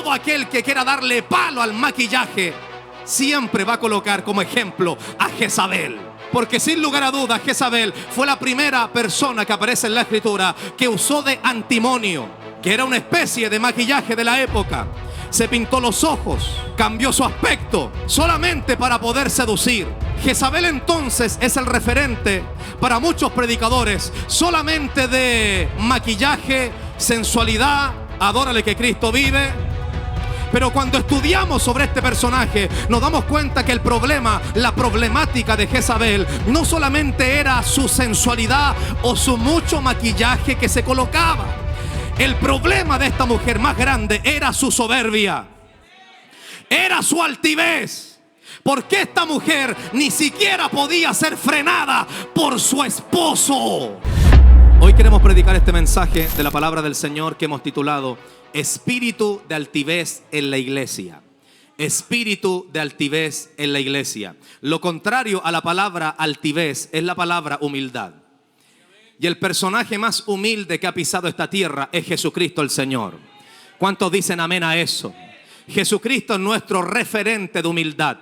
todo aquel que quiera darle palo al maquillaje siempre va a colocar como ejemplo a Jezabel. Porque sin lugar a dudas, Jezabel fue la primera persona que aparece en la escritura que usó de antimonio, que era una especie de maquillaje de la época. Se pintó los ojos, cambió su aspecto, solamente para poder seducir. Jezabel entonces es el referente para muchos predicadores, solamente de maquillaje, sensualidad, adórale que Cristo vive. Pero cuando estudiamos sobre este personaje, nos damos cuenta que el problema, la problemática de Jezabel, no solamente era su sensualidad o su mucho maquillaje que se colocaba. El problema de esta mujer más grande era su soberbia, era su altivez. Porque esta mujer ni siquiera podía ser frenada por su esposo. Hoy queremos predicar este mensaje de la palabra del Señor que hemos titulado Espíritu de altivez en la iglesia. Espíritu de altivez en la iglesia. Lo contrario a la palabra altivez es la palabra humildad. Y el personaje más humilde que ha pisado esta tierra es Jesucristo el Señor. ¿Cuántos dicen amén a eso? Jesucristo es nuestro referente de humildad.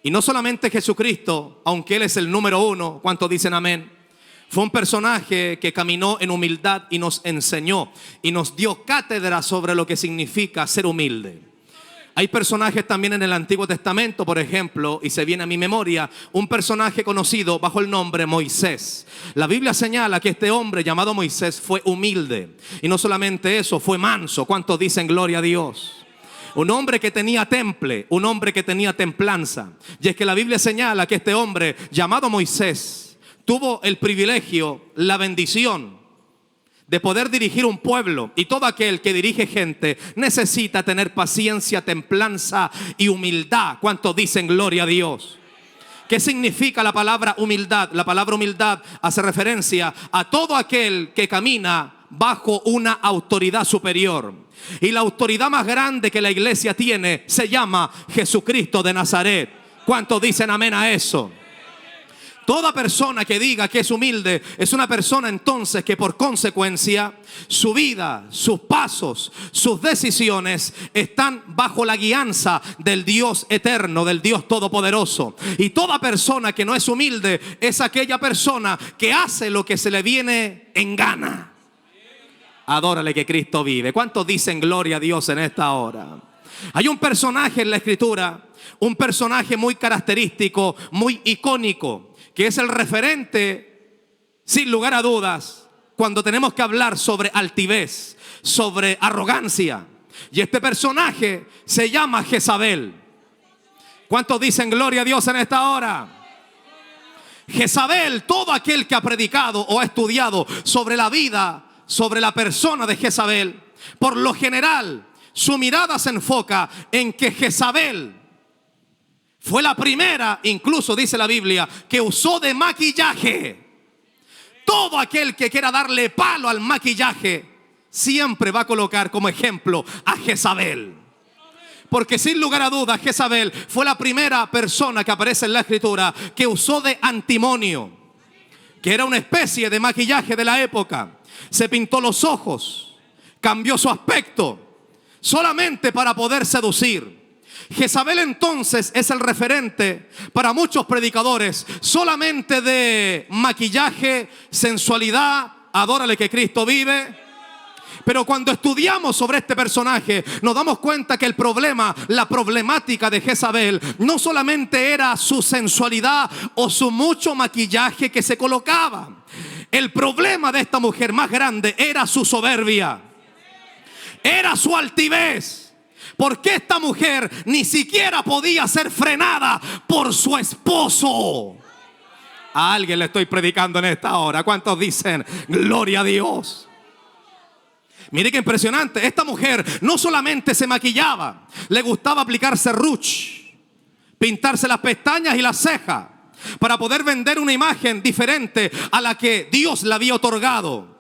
Y no solamente Jesucristo, aunque Él es el número uno, ¿cuántos dicen amén? Fue un personaje que caminó en humildad y nos enseñó y nos dio cátedra sobre lo que significa ser humilde. Hay personajes también en el Antiguo Testamento, por ejemplo, y se viene a mi memoria, un personaje conocido bajo el nombre Moisés. La Biblia señala que este hombre llamado Moisés fue humilde. Y no solamente eso, fue manso. ¿Cuántos dicen gloria a Dios? Un hombre que tenía temple, un hombre que tenía templanza. Y es que la Biblia señala que este hombre llamado Moisés tuvo el privilegio, la bendición de poder dirigir un pueblo. Y todo aquel que dirige gente necesita tener paciencia, templanza y humildad. ¿Cuántos dicen gloria a Dios? ¿Qué significa la palabra humildad? La palabra humildad hace referencia a todo aquel que camina bajo una autoridad superior. Y la autoridad más grande que la iglesia tiene se llama Jesucristo de Nazaret. ¿Cuántos dicen amén a eso? Toda persona que diga que es humilde es una persona entonces que por consecuencia su vida, sus pasos, sus decisiones están bajo la guianza del Dios eterno, del Dios todopoderoso. Y toda persona que no es humilde es aquella persona que hace lo que se le viene en gana. Adórale que Cristo vive. ¿Cuántos dicen gloria a Dios en esta hora? Hay un personaje en la escritura, un personaje muy característico, muy icónico, que es el referente, sin lugar a dudas, cuando tenemos que hablar sobre altivez, sobre arrogancia. Y este personaje se llama Jezabel. ¿Cuántos dicen gloria a Dios en esta hora? Jezabel, todo aquel que ha predicado o ha estudiado sobre la vida, sobre la persona de Jezabel, por lo general, su mirada se enfoca en que Jezabel fue la primera, incluso dice la Biblia, que usó de maquillaje. Todo aquel que quiera darle palo al maquillaje siempre va a colocar como ejemplo a Jezabel. Porque sin lugar a dudas, Jezabel fue la primera persona que aparece en la escritura que usó de antimonio, que era una especie de maquillaje de la época. Se pintó los ojos, cambió su aspecto, solamente para poder seducir. Jezabel entonces es el referente para muchos predicadores, solamente de maquillaje, sensualidad, adórale que Cristo vive. Pero cuando estudiamos sobre este personaje, nos damos cuenta que el problema, la problemática de Jezabel, no solamente era su sensualidad o su mucho maquillaje que se colocaba. El problema de esta mujer más grande era su soberbia, era su altivez. Porque esta mujer ni siquiera podía ser frenada por su esposo. A alguien le estoy predicando en esta hora. ¿Cuántos dicen gloria a Dios? Mire qué impresionante. Esta mujer no solamente se maquillaba, le gustaba aplicarse rouge, pintarse las pestañas y las cejas para poder vender una imagen diferente a la que Dios le había otorgado.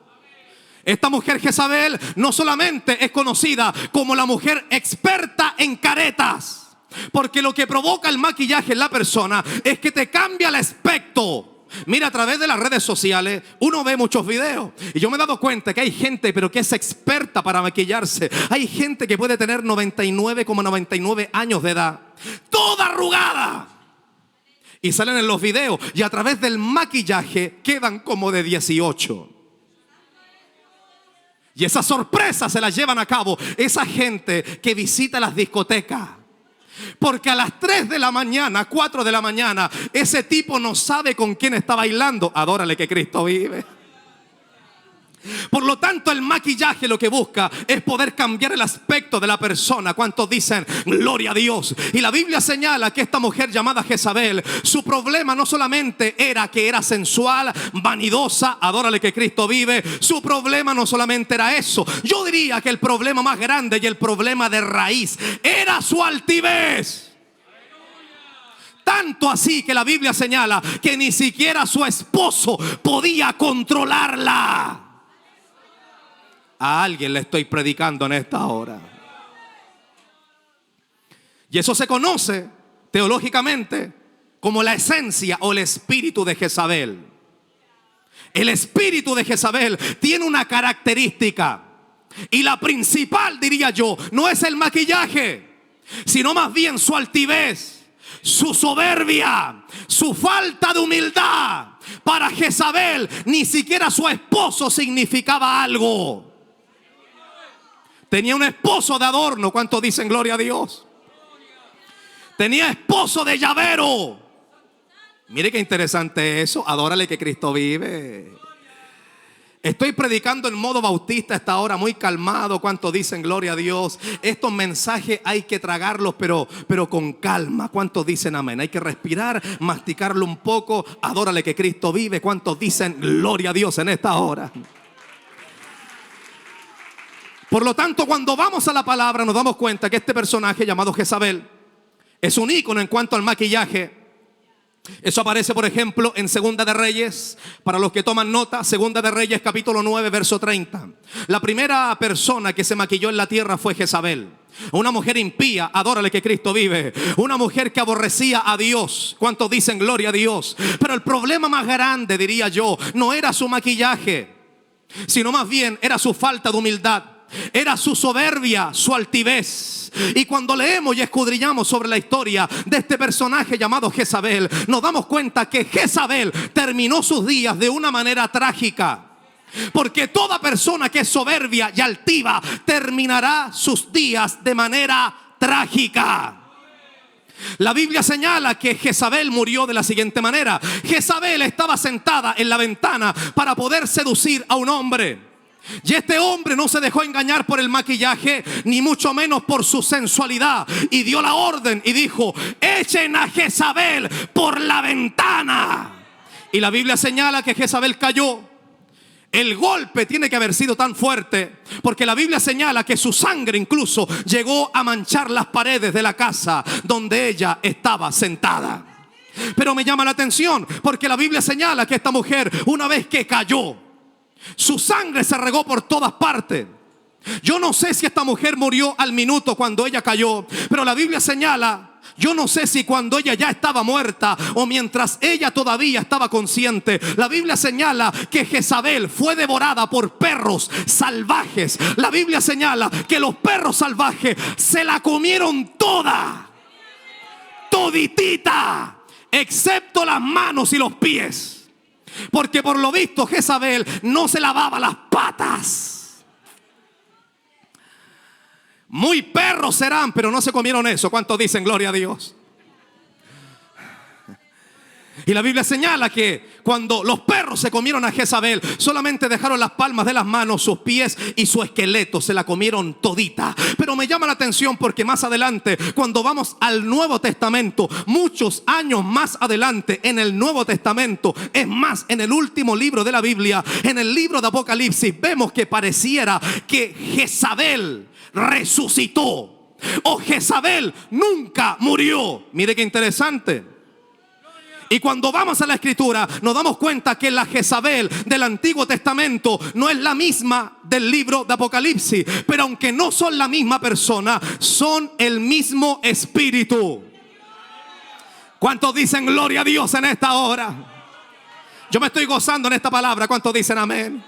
Esta mujer Jezabel no solamente es conocida como la mujer experta en caretas, porque lo que provoca el maquillaje en la persona es que te cambia el aspecto, Mira, a través de las redes sociales uno ve muchos videos. Y yo me he dado cuenta que hay gente, pero que es experta para maquillarse. Hay gente que puede tener 99,99 años de edad, toda arrugada. Y salen en los videos y a través del maquillaje quedan como de 18. Y esas sorpresas se las llevan a cabo esa gente que visita las discotecas. Porque a las 3 de la mañana, 4 de la mañana, ese tipo no sabe con quién está bailando. Adórale que Cristo vive. Por lo tanto, el maquillaje lo que busca es poder cambiar el aspecto de la persona. ¿Cuántos dicen gloria a Dios? Y la Biblia señala que esta mujer llamada Jezabel, su problema no solamente era que era sensual, vanidosa, adórale que Cristo vive. Su problema no solamente era eso. Yo diría que el problema más grande y el problema de raíz era su altivez. Tanto así que la Biblia señala que ni siquiera su esposo podía controlarla. A alguien le estoy predicando en esta hora. Y eso se conoce teológicamente como la esencia o el espíritu de Jezabel. El espíritu de Jezabel tiene una característica. Y la principal, diría yo, no es el maquillaje, sino más bien su altivez, su soberbia, su falta de humildad. Para Jezabel ni siquiera su esposo significaba algo. Tenía un esposo de adorno. ¿Cuántos dicen gloria a Dios? Tenía esposo de llavero. Mire qué interesante eso. Adórale que Cristo vive. Estoy predicando en modo bautista a esta hora, muy calmado. ¿Cuántos dicen gloria a Dios? Estos mensajes hay que tragarlos, pero con calma. ¿Cuántos dicen amén? Hay que respirar, masticarlo un poco. Adórale que Cristo vive. ¿Cuántos dicen gloria a Dios en esta hora? Por lo tanto, cuando vamos a la palabra nos damos cuenta que este personaje llamado Jezabel es un ícono en cuanto al maquillaje. Eso aparece, por ejemplo, en Segunda de Reyes. Para los que toman nota, Segunda de Reyes capítulo 9, verso 30. La primera persona que se maquilló en la tierra fue Jezabel. Una mujer impía, adórale que Cristo vive. Una mujer que aborrecía a Dios. ¿Cuántos dicen gloria a Dios? Pero el problema más grande, diría yo, no era su maquillaje, sino más bien era su falta de humildad. Era su soberbia, su altivez. Y cuando leemos y escudriñamos sobre la historia de este personaje llamado Jezabel, nos damos cuenta que Jezabel terminó sus días de una manera trágica. Porque toda persona que es soberbia y altiva terminará sus días de manera trágica. La Biblia señala que Jezabel murió de la siguiente manera. Jezabel estaba sentada en la ventana para poder seducir a un hombre. Y este hombre no se dejó engañar por el maquillaje, ni mucho menos por su sensualidad. Y dio la orden y dijo: echen a Jezabel por la ventana. Y la Biblia señala que Jezabel cayó. El golpe tiene que haber sido tan fuerte, porque la Biblia señala que su sangre incluso llegó a manchar las paredes de la casa donde ella estaba sentada. Pero me llama la atención porque la Biblia señala que esta mujer, una vez que cayó, su sangre se regó por todas partes. Yo no sé si esta mujer murió al minuto cuando ella cayó, pero la Biblia señala, yo no sé si cuando ella ya estaba muerta o mientras ella todavía estaba consciente. La Biblia señala que Jezabel fue devorada por perros salvajes. La Biblia señala que los perros salvajes se la comieron toda, toditita, excepto las manos y los pies. Porque por lo visto Jezabel no se lavaba las patas. Muy perros serán, pero no se comieron eso. ¿Cuántos dicen gloria a Dios? Y la Biblia señala que cuando los perros se comieron a Jezabel, solamente dejaron las palmas de las manos, sus pies y su esqueleto. Se la comieron todita. Pero me llama la atención porque más adelante, cuando vamos al Nuevo Testamento, muchos años más adelante en el Nuevo Testamento, es más, en el último libro de la Biblia, en el libro de Apocalipsis, vemos que pareciera que Jezabel resucitó, o Jezabel nunca murió. Mire qué interesante. Y cuando vamos a la Escritura nos damos cuenta que la Jezabel del Antiguo Testamento no es la misma del libro de Apocalipsis. Pero aunque no son la misma persona, son el mismo espíritu. ¿Cuántos dicen gloria a Dios en esta hora? Yo me estoy gozando en esta palabra. ¿Cuántos dicen amén?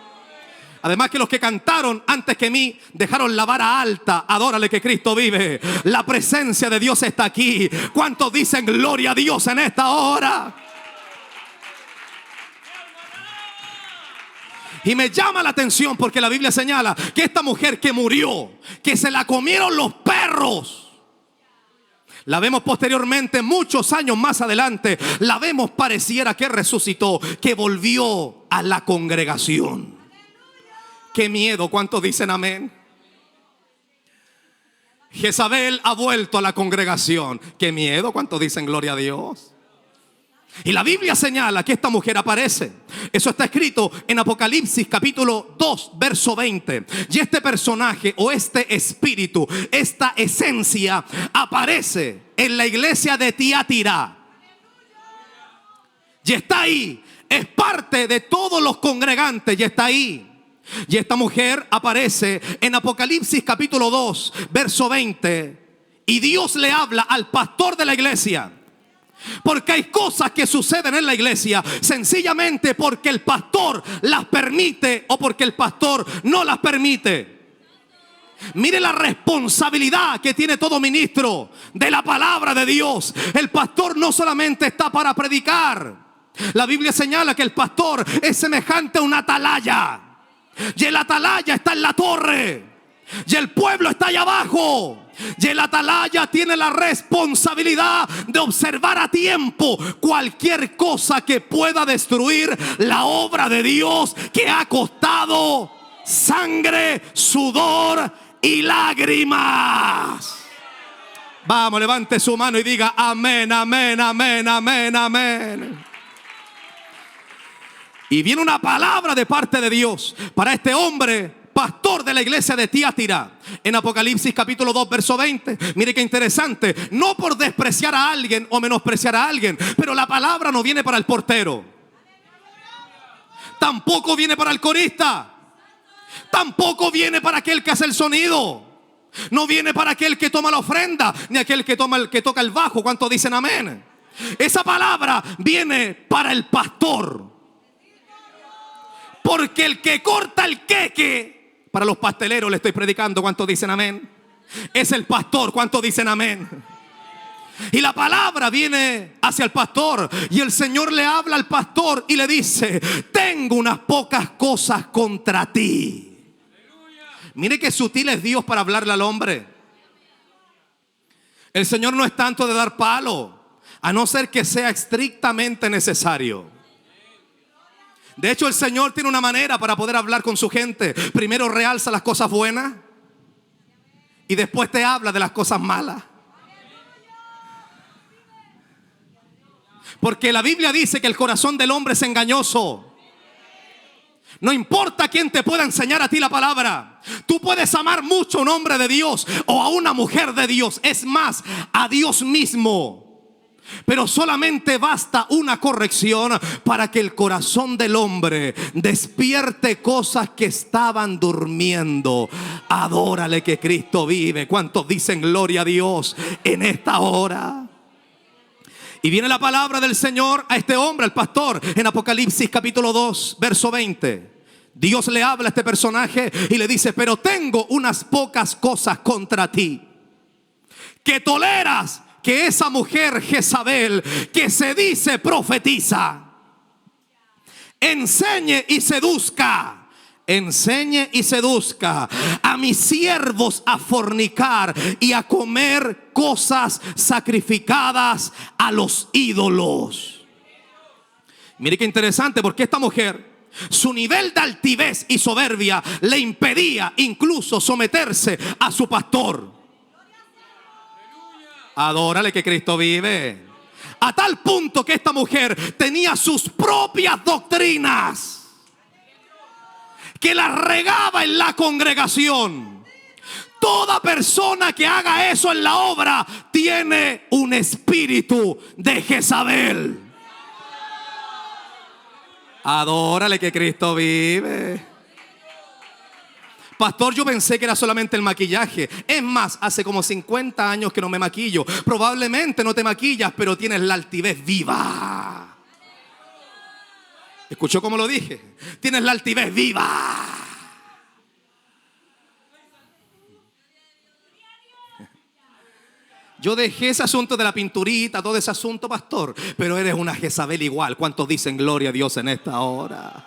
Además que los que cantaron antes que mí dejaron la vara alta. Adórale que Cristo vive. La presencia de Dios está aquí. ¿Cuántos dicen gloria a Dios en esta hora? Y me llama la atención porque la Biblia señala que esta mujer que murió, que se la comieron los perros, la vemos posteriormente, muchos años más adelante, la vemos pareciera que resucitó, que volvió a la congregación. Qué miedo, ¿cuántos dicen amén? Jezabel ha vuelto a la congregación. Qué miedo, ¿cuántos dicen gloria a Dios? Y la Biblia señala que esta mujer aparece. Eso está escrito en Apocalipsis capítulo 2 verso 20. Y este personaje o este espíritu, esta esencia aparece en la iglesia de Tiatira. Y está ahí. Es parte de todos los congregantes y está ahí. Y esta mujer aparece en Apocalipsis capítulo 2 verso 20. Y Dios le habla al pastor de la iglesia. Porque hay cosas que suceden en la iglesia sencillamente porque el pastor las permite o porque el pastor no las permite. Mire la responsabilidad que tiene todo ministro de la palabra de Dios. El pastor no solamente está para predicar. La Biblia señala que el pastor es semejante a una atalaya. Y el atalaya está en la torre. Y el pueblo está allá abajo. Y el atalaya tiene la responsabilidad de observar a tiempo cualquier cosa que pueda destruir la obra de Dios que ha costado sangre, sudor y lágrimas. Vamos, levante su mano y diga amén, amén, amén, amén, amén. Y viene una palabra de parte de Dios para este hombre, pastor de la iglesia de Tiatira, en Apocalipsis capítulo 2 verso 20. Mire qué interesante. No por despreciar a alguien o menospreciar a alguien, pero la palabra no viene para el portero, tampoco viene para el corista, tampoco viene para aquel que hace el sonido, no viene para aquel que toma la ofrenda, ni aquel que toca el bajo. ¿Cuántos dicen amén? Esa palabra viene para el pastor. Porque el que corta el queque, para los pasteleros le estoy predicando, ¿cuántos dicen amén? Es el pastor, ¿cuántos dicen amén? Y la palabra viene hacia el pastor y el Señor le habla al pastor y le dice: tengo unas pocas cosas contra ti. Mire qué sutil es Dios para hablarle al hombre. El Señor no es tanto de dar palo, a no ser que sea estrictamente necesario. De hecho, el Señor tiene una manera para poder hablar con su gente. Primero realza las cosas buenas y después te habla de las cosas malas. Porque la Biblia dice que el corazón del hombre es engañoso. No importa quién te pueda enseñar a ti la palabra. Tú puedes amar mucho a un hombre de Dios o a una mujer de Dios. Es más, a Dios mismo. Pero solamente basta una corrección para que el corazón del hombre despierte cosas que estaban durmiendo. Adórale que Cristo vive. ¿Cuántos dicen gloria a Dios en esta hora? Y viene la palabra del Señor a este hombre, al pastor, en Apocalipsis capítulo 2, verso 20. Dios le habla a este personaje y le dice: pero tengo unas pocas cosas contra ti, que toleras que esa mujer Jezabel, que se dice profetiza, enseñe y seduzca a mis siervos a fornicar y a comer cosas sacrificadas a los ídolos. Mire qué interesante, porque esta mujer, su nivel de altivez y soberbia le impedía incluso someterse a su pastor. Adórale que Cristo vive. A tal punto que esta mujer tenía sus propias doctrinas, que las regaba en la congregación. Toda persona que haga eso en la obra tiene un espíritu de Jezabel. Adórale que Cristo vive. Pastor, yo pensé que era solamente el maquillaje. Es más, hace como 50 años que no me maquillo. Probablemente no te maquillas, pero tienes la altivez viva. ¿Escuchó cómo lo dije? Tienes la altivez viva. Yo dejé ese asunto de la pinturita, todo ese asunto, pastor, pero eres una Jezabel igual. ¿Cuántos dicen gloria a Dios en esta hora?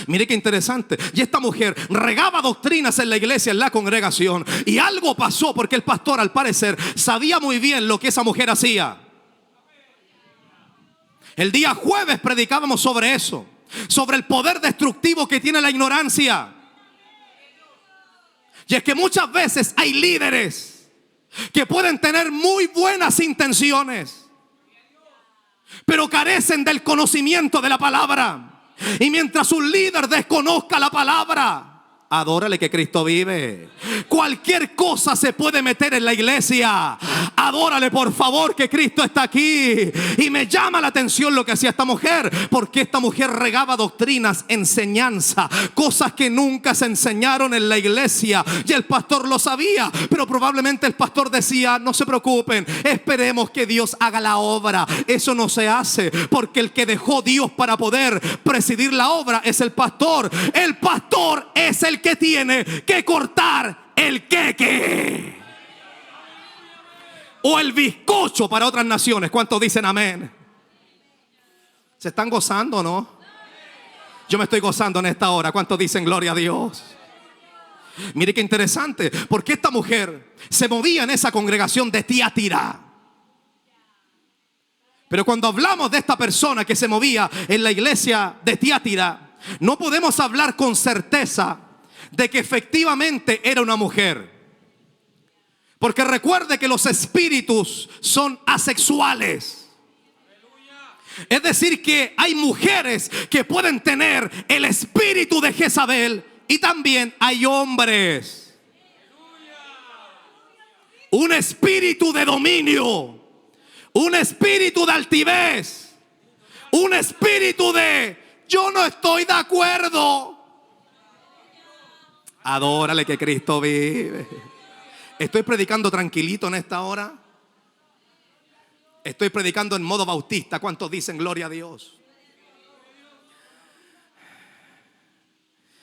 Mire qué interesante. Y esta mujer regaba doctrinas en la iglesia, en la congregación, y algo pasó porque el pastor, al parecer, sabía muy bien lo que esa mujer hacía. El día jueves predicábamos sobre eso, sobre el poder destructivo que tiene la ignorancia. Y es que muchas veces hay líderes que pueden tener muy buenas intenciones, pero carecen del conocimiento de la palabra. Y mientras un líder desconozca la palabra, adórale que Cristo vive. Cualquier cosa se puede meter en la iglesia. Adórale por favor que Cristo está aquí. Y me llama la atención lo que hacía esta mujer, porque esta mujer regaba doctrinas, enseñanza, cosas que nunca se enseñaron en la iglesia. Y el pastor lo sabía, pero probablemente el pastor decía: no se preocupen, esperemos que Dios haga la obra. Eso no se hace, porque el que dejó Dios para poder presidir la obra es el pastor. El pastor es el que tiene que cortar el queque o el bizcocho para otras naciones. ¿Cuántos dicen amén? ¿Se están gozando o no? Yo me estoy gozando en esta hora. ¿Cuántos dicen gloria a Dios? Mire qué interesante, porque esta mujer se movía en esa congregación de Tiatira. Pero cuando hablamos de esta persona que se movía en la iglesia de Tiatira, no podemos hablar con certeza de que efectivamente era una mujer. Porque recuerde que los espíritus son asexuales. Es decir, que hay mujeres que pueden tener el espíritu de Jezabel, y también hay hombres. Un espíritu de dominio, un espíritu de altivez, un espíritu de yo no estoy de acuerdo. Adórale que Cristo vive. Estoy predicando tranquilito en esta hora. Estoy predicando en modo bautista. ¿Cuántos dicen gloria a Dios?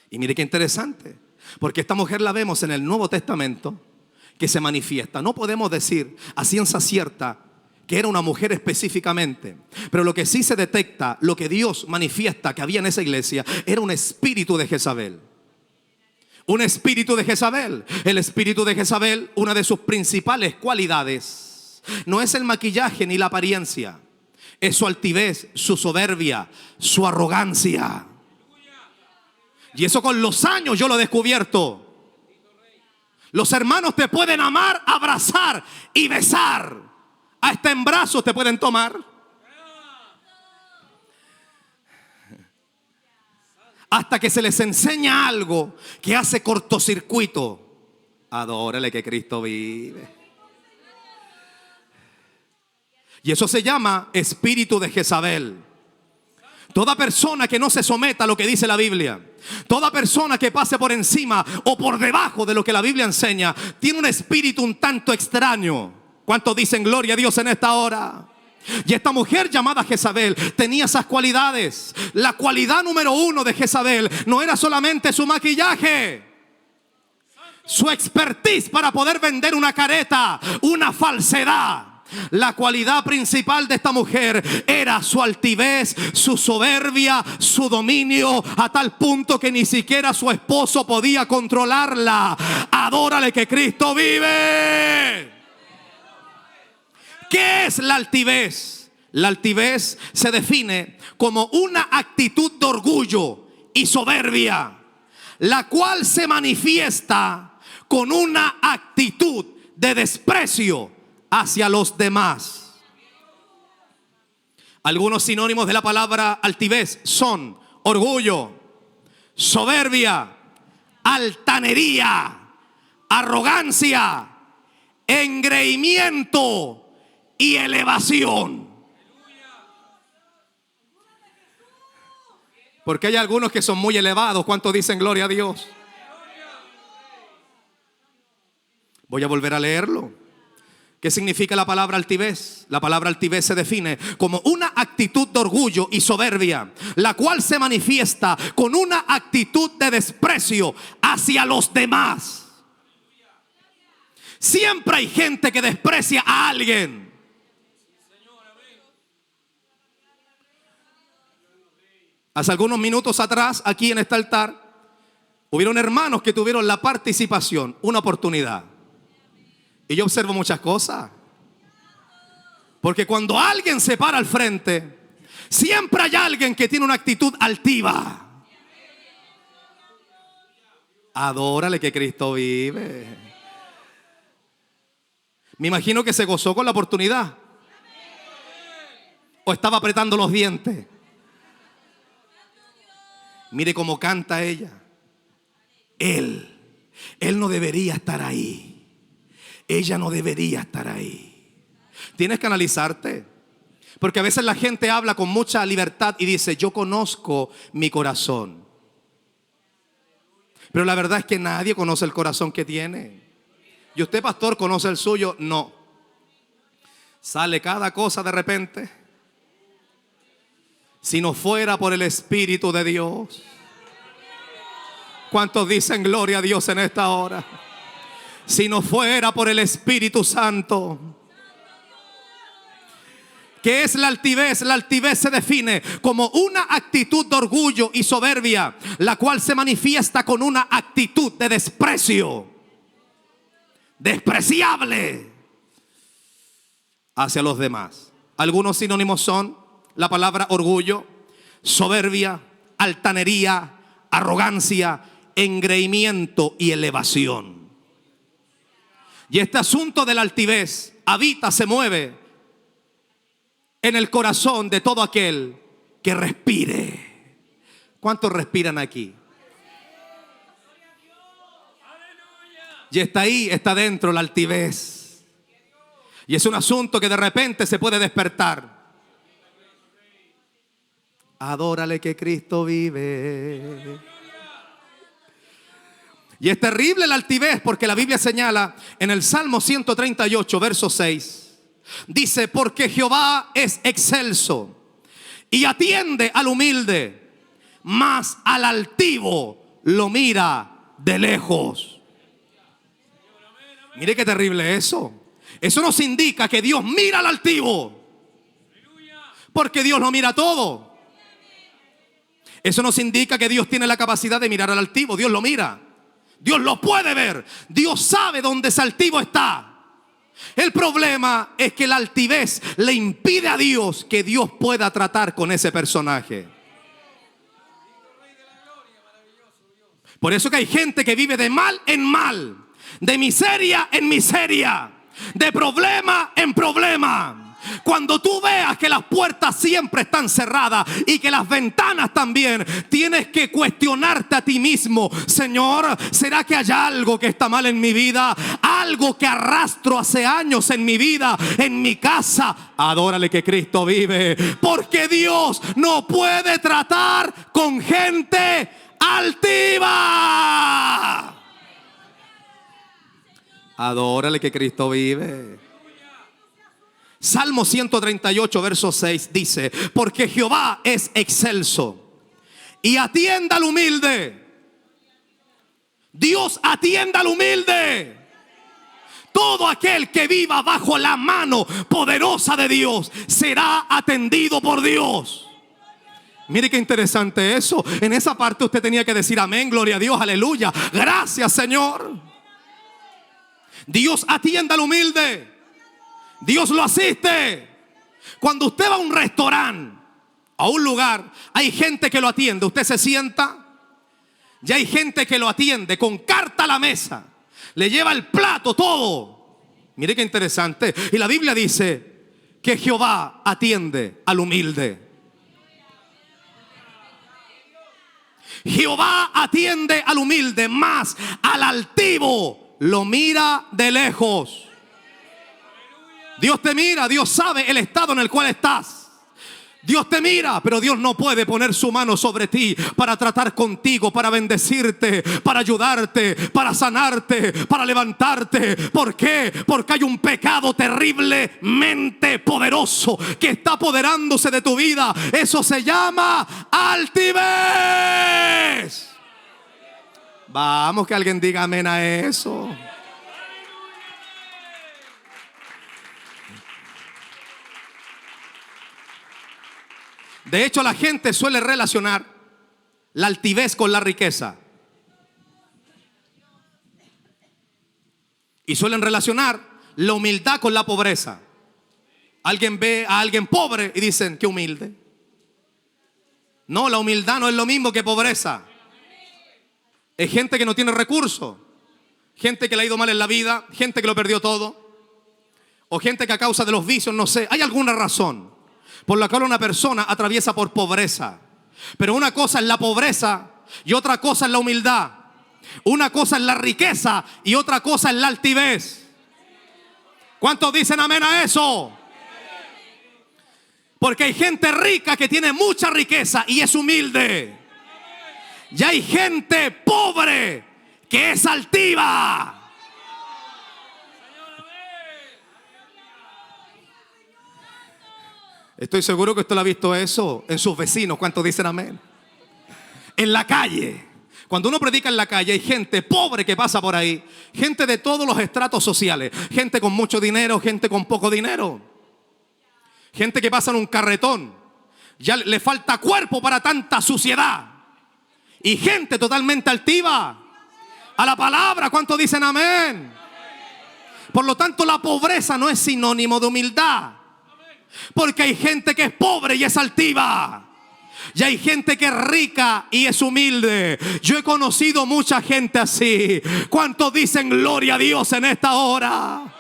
Y mire qué interesante, porque esta mujer la vemos en el Nuevo Testamento que se manifiesta. No podemos decir a ciencia cierta que era una mujer específicamente, pero lo que sí se detecta, lo que Dios manifiesta que había en esa iglesia, era un espíritu de Jezabel. Un espíritu de Jezabel. El espíritu de Jezabel, una de sus principales cualidades, no es el maquillaje ni la apariencia, es su altivez, su soberbia, su arrogancia. Y eso con los años yo lo he descubierto. Los hermanos te pueden amar, abrazar y besar. Hasta en brazos te pueden tomar. Hasta que se les enseña algo que hace cortocircuito. Adórale que Cristo vive. Y eso se llama espíritu de Jezabel. Toda persona que no se someta a lo que dice la Biblia, toda persona que pase por encima o por debajo de lo que la Biblia enseña, tiene un espíritu un tanto extraño. ¿Cuántos dicen gloria a Dios en esta hora? Y esta mujer llamada Jezabel tenía esas cualidades. La cualidad número uno de Jezabel no era solamente su maquillaje, su expertise para poder vender una careta, una falsedad. La cualidad principal de esta mujer era su altivez, su soberbia, su dominio, a tal punto que ni siquiera su esposo podía controlarla. Adórale que Cristo vive. ¿Qué es la altivez? La altivez se define como una actitud de orgullo y soberbia, la cual se manifiesta con una actitud de desprecio hacia los demás. Algunos sinónimos de la palabra altivez son orgullo, soberbia, altanería, arrogancia, engreimiento y elevación. Porque hay algunos que son muy elevados. ¿Cuántos dicen gloria a Dios? Voy a volver a leerlo. ¿Qué significa la palabra altivez? La palabra altivez se define como una actitud de orgullo y soberbia, la cual se manifiesta con una actitud de desprecio hacia los demás. Siempre hay gente que desprecia a alguien. Hace algunos minutos atrás, aquí en este altar, hubieron hermanos que tuvieron la participación, una oportunidad. Y yo observo muchas cosas. Porque cuando alguien se para al frente, siempre hay alguien que tiene una actitud altiva. Adórale que Cristo vive. Me imagino que se gozó con la oportunidad. O estaba apretando los dientes. Mire cómo canta ella. Él no debería estar ahí. Ella no debería estar ahí. Tienes que analizarte. Porque a veces la gente habla con mucha libertad y dice, yo conozco mi corazón. Pero la verdad es que nadie conoce el corazón que tiene. ¿Y usted, pastor, conoce el suyo? No. Sale cada cosa de repente. Si no fuera por el Espíritu de Dios. ¿Cuántos dicen gloria a Dios en esta hora? Si no fuera por el Espíritu Santo. ¿Qué es la altivez? La altivez se define como una actitud de orgullo y soberbia, la cual se manifiesta con una actitud de desprecio. Despreciable hacia los demás. Algunos sinónimos son la palabra orgullo, soberbia, altanería, arrogancia, engreimiento y elevación. Y este asunto de la altivez habita, se mueve en el corazón de todo aquel que respire. ¿Cuántos respiran aquí? Y está ahí, está dentro la altivez. Y es un asunto que de repente se puede despertar. Adórale que Cristo vive. Y es terrible la altivez porque la Biblia señala en el Salmo 138, verso 6. Dice, porque Jehová es excelso y atiende al humilde, mas al altivo lo mira de lejos. Mire qué terrible eso. Eso nos indica que Dios mira al altivo, porque Dios lo mira todo. Eso nos indica que Dios tiene la capacidad de mirar al altivo. Dios lo mira. Dios lo puede ver. Dios sabe dónde ese altivo está. El problema es que la altivez le impide a Dios que Dios pueda tratar con ese personaje. Por eso que hay gente que vive de mal en mal, de miseria en miseria, de problema en problema. Cuando tú veas que las puertas siempre están cerradas y que las ventanas también, tienes que cuestionarte a ti mismo. Señor, ¿será que hay algo que está mal en mi vida? Algo que arrastro hace años en mi vida, en mi casa. Adórale que Cristo vive. Porque Dios no puede tratar con gente altiva. Adórale que Cristo vive. Salmo 138, verso 6 dice, porque Jehová es excelso y atiende al humilde. Dios atiende al humilde. Todo aquel que viva bajo la mano poderosa de Dios será atendido por Dios. Mire qué interesante eso. En esa parte usted tenía que decir amén, gloria a Dios, aleluya. Gracias, Señor. Dios atiende al humilde. Dios lo asiste. Cuando usted va a un restaurante, a un lugar, hay gente que lo atiende. Usted se sienta y hay gente que lo atiende con carta a la mesa. Le lleva el plato, todo. Mire qué interesante. Y la Biblia dice que Jehová atiende al humilde. Jehová atiende al humilde, mas al altivo lo mira de lejos. Dios te mira, Dios sabe el estado en el cual estás. Dios te mira, pero Dios no puede poner su mano sobre ti para tratar contigo, para bendecirte, para ayudarte, para sanarte, para levantarte. ¿Por qué? Porque hay un pecado terriblemente poderoso que está apoderándose de tu vida. Eso se llama altivez. Vamos, que alguien diga amén a eso. De hecho, la gente suele relacionar la altivez con la riqueza. Y suelen relacionar la humildad con la pobreza. Alguien ve a alguien pobre y dicen, qué humilde. No, la humildad no es lo mismo que pobreza. Es gente que no tiene recursos, gente que le ha ido mal en la vida, gente que lo perdió todo, o gente que a causa de los vicios, no sé, hay alguna razón por la cual una persona atraviesa por pobreza. Pero una cosa es la pobreza y otra cosa es la humildad. Una cosa es la riqueza y otra cosa es la altivez. ¿Cuántos dicen amén a eso? Porque hay gente rica que tiene mucha riqueza y es humilde. Y hay gente pobre que es altiva. Estoy seguro que usted lo ha visto eso en sus vecinos. ¿Cuántos dicen amén? En la calle. Cuando uno predica en la calle hay gente pobre que pasa por ahí. Gente de todos los estratos sociales. Gente con mucho dinero, gente con poco dinero. Gente que pasa en un carretón. Ya le falta cuerpo para tanta suciedad. Y gente totalmente altiva. A la palabra, ¿cuántos dicen amén? Por lo tanto, la pobreza no es sinónimo de humildad. Porque hay gente que es pobre y es altiva. Y hay gente que es rica y es humilde. Yo he conocido mucha gente así. ¿Cuántos dicen gloria a Dios en esta hora?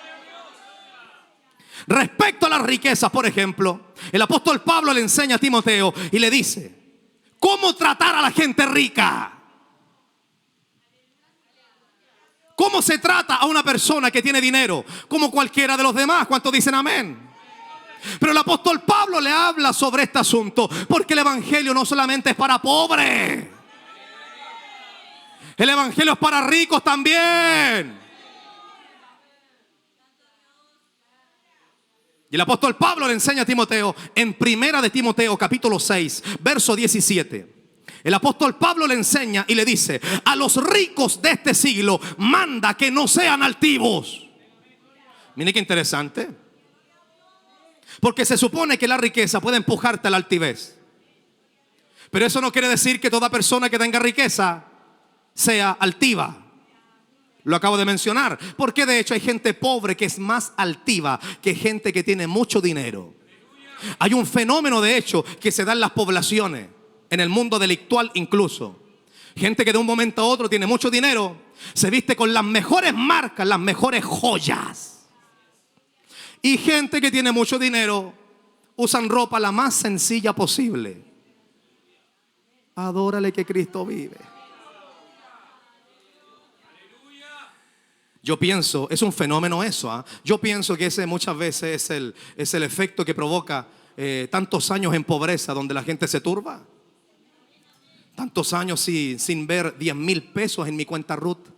Respecto a las riquezas, por ejemplo, el apóstol Pablo le enseña a Timoteo y le dice cómo tratar a la gente rica. ¿Cómo se trata a una persona que tiene dinero? Como cualquiera de los demás. ¿Cuántos dicen amén? Pero el apóstol Pablo le habla sobre este asunto porque el evangelio no solamente es para pobres. El evangelio es para ricos también. Y el apóstol Pablo le enseña a Timoteo en primera de Timoteo capítulo 6 verso 17. El apóstol Pablo le enseña y le dice: a los ricos de este siglo manda que no sean altivos. Mire qué interesante. Porque se supone que la riqueza puede empujarte a la altivez. Pero eso no quiere decir que toda persona que tenga riqueza sea altiva. Lo acabo de mencionar. Porque de hecho hay gente pobre que es más altiva que gente que tiene mucho dinero. Hay un fenómeno de hecho que se da en las poblaciones, en el mundo delictual incluso. Gente que de un momento a otro tiene mucho dinero, se viste con las mejores marcas, las mejores joyas. Y gente que tiene mucho dinero usan ropa la más sencilla posible. Adórale que Cristo vive. Yo pienso, es un fenómeno eso. Yo pienso que ese muchas veces es el efecto que provoca tantos años en pobreza donde la gente se turba. Tantos años sin ver 10,000 pesos en mi cuenta Ruth.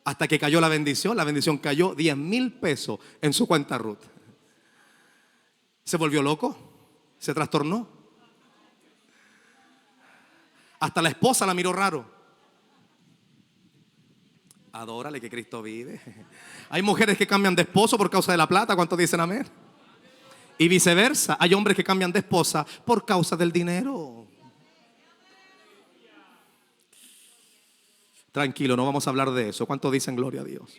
Hasta que cayó la bendición cayó 10,000 pesos en su cuenta Ruth. ¿Se volvió loco? ¿Se trastornó? Hasta la esposa la miró raro. Adórale que Cristo vive. Hay mujeres que cambian de esposo por causa de la plata. ¿Cuántos dicen amén? Y viceversa, hay hombres que cambian de esposa por causa del dinero. Tranquilo, no vamos a hablar de eso. ¿Cuántos dicen gloria a Dios?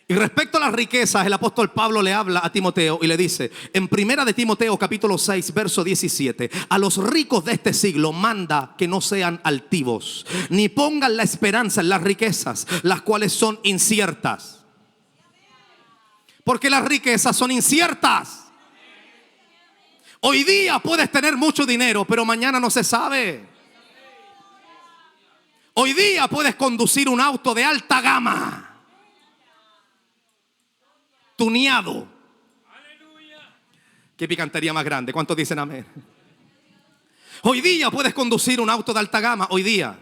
Y respecto a las riquezas, el apóstol Pablo le habla a Timoteo y le dice en primera de Timoteo capítulo 6 verso 17: a los ricos de este siglo manda que no sean altivos, ni pongan la esperanza en las riquezas, las cuales son inciertas. Porque las riquezas son inciertas. Hoy día puedes tener mucho dinero, pero mañana no se sabe. Hoy día puedes conducir un auto de alta gama, tuneado, Qué picantería más grande. ¿Cuántos dicen amén? Hoy día puedes conducir un auto de alta gama, hoy día.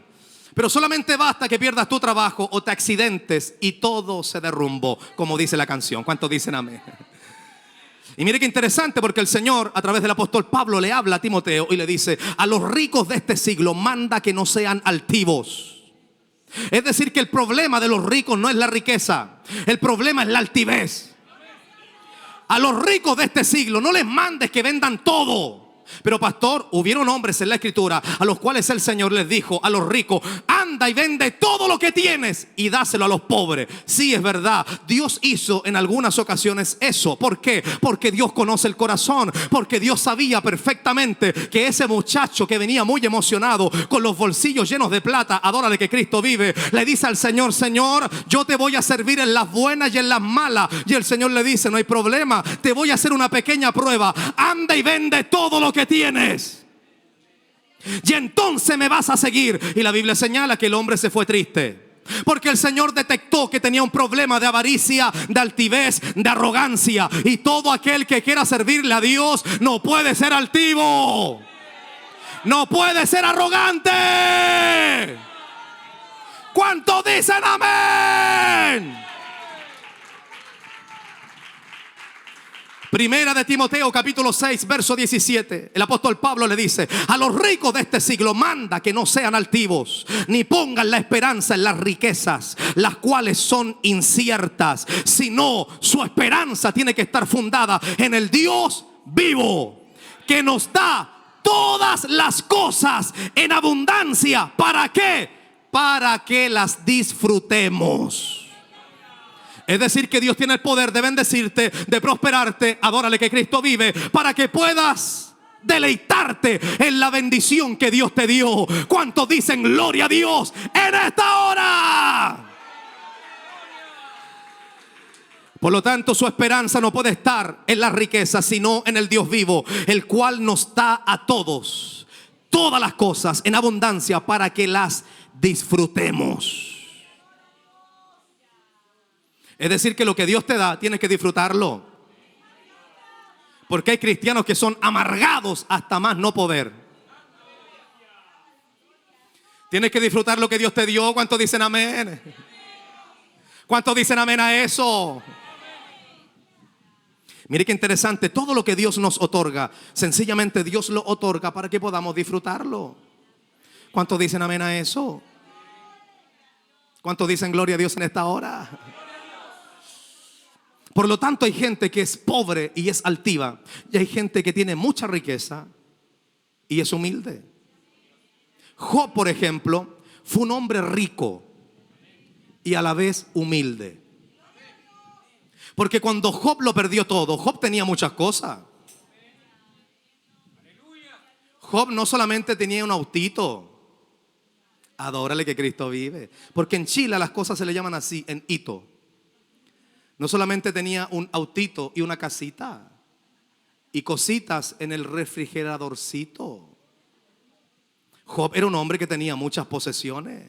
Pero solamente basta que pierdas tu trabajo o te accidentes y todo se derrumbó, como dice la canción. ¿Cuántos dicen amén? Y mire qué interesante, porque el Señor a través del apóstol Pablo le habla a Timoteo y le dice: a los ricos de este siglo manda que no sean altivos. Es decir, que el problema de los ricos no es la riqueza, el problema es la altivez. A los ricos de este siglo no les mandes que vendan todo. Pero pastor, hubieron hombres en la escritura a los cuales el Señor les dijo a los ricos: anda y vende todo lo que tienes y dáselo a los pobres. Sí, es verdad, Dios hizo en algunas ocasiones eso. ¿Por qué? Porque Dios conoce el corazón, porque Dios sabía perfectamente que ese muchacho que venía muy emocionado, con los bolsillos llenos de plata, adórale que Cristo vive, le dice al Señor: Señor, yo te voy a servir en las buenas y en las malas. Y el Señor le dice: no hay problema, te voy a hacer una pequeña prueba. Anda y vende todo lo que tienes y entonces me vas a seguir. Y la Biblia señala que el hombre se fue triste, porque el Señor detectó que tenía un problema de avaricia, de altivez, de arrogancia. Y todo aquel que quiera servirle a Dios no puede ser altivo, no puede ser arrogante. ¿Cuántos dicen amén? Primera de Timoteo capítulo 6 verso 17. El apóstol Pablo le dice: a los ricos de este siglo manda que no sean altivos, ni pongan la esperanza en las riquezas, las cuales son inciertas, sino su esperanza tiene que estar fundada en el Dios vivo, que nos da todas las cosas en abundancia. ¿Para qué? Para que las disfrutemos. Es decir, que Dios tiene el poder de bendecirte, de prosperarte. Adórale que Cristo vive, para que puedas deleitarte en la bendición que Dios te dio. ¿Cuántos dicen gloria a Dios en esta hora? Por lo tanto, su esperanza no puede estar en las riquezas, sino en el Dios vivo, el cual nos da a todos todas las cosas en abundancia para que las disfrutemos. Es decir, que lo que Dios te da, tienes que disfrutarlo. Porque hay cristianos que son amargados hasta más no poder. Tienes que disfrutar lo que Dios te dio. ¿Cuántos dicen amén? ¿Cuántos dicen amén a eso? Mire qué interesante. Todo lo que Dios nos otorga, sencillamente Dios lo otorga para que podamos disfrutarlo. ¿Cuántos dicen amén a eso? ¿Cuántos dicen gloria a Dios en esta hora? Por lo tanto, hay gente que es pobre y es altiva, y hay gente que tiene mucha riqueza y es humilde. Job, por ejemplo, fue un hombre rico y a la vez humilde. Porque cuando Job lo perdió todo, Job tenía muchas cosas. Job no solamente tenía un autito. Adórale que Cristo vive. Porque en Chile las cosas se le llaman así, en hito. No solamente tenía un autito y una casita y cositas en el refrigeradorcito. Job era un hombre que tenía muchas posesiones.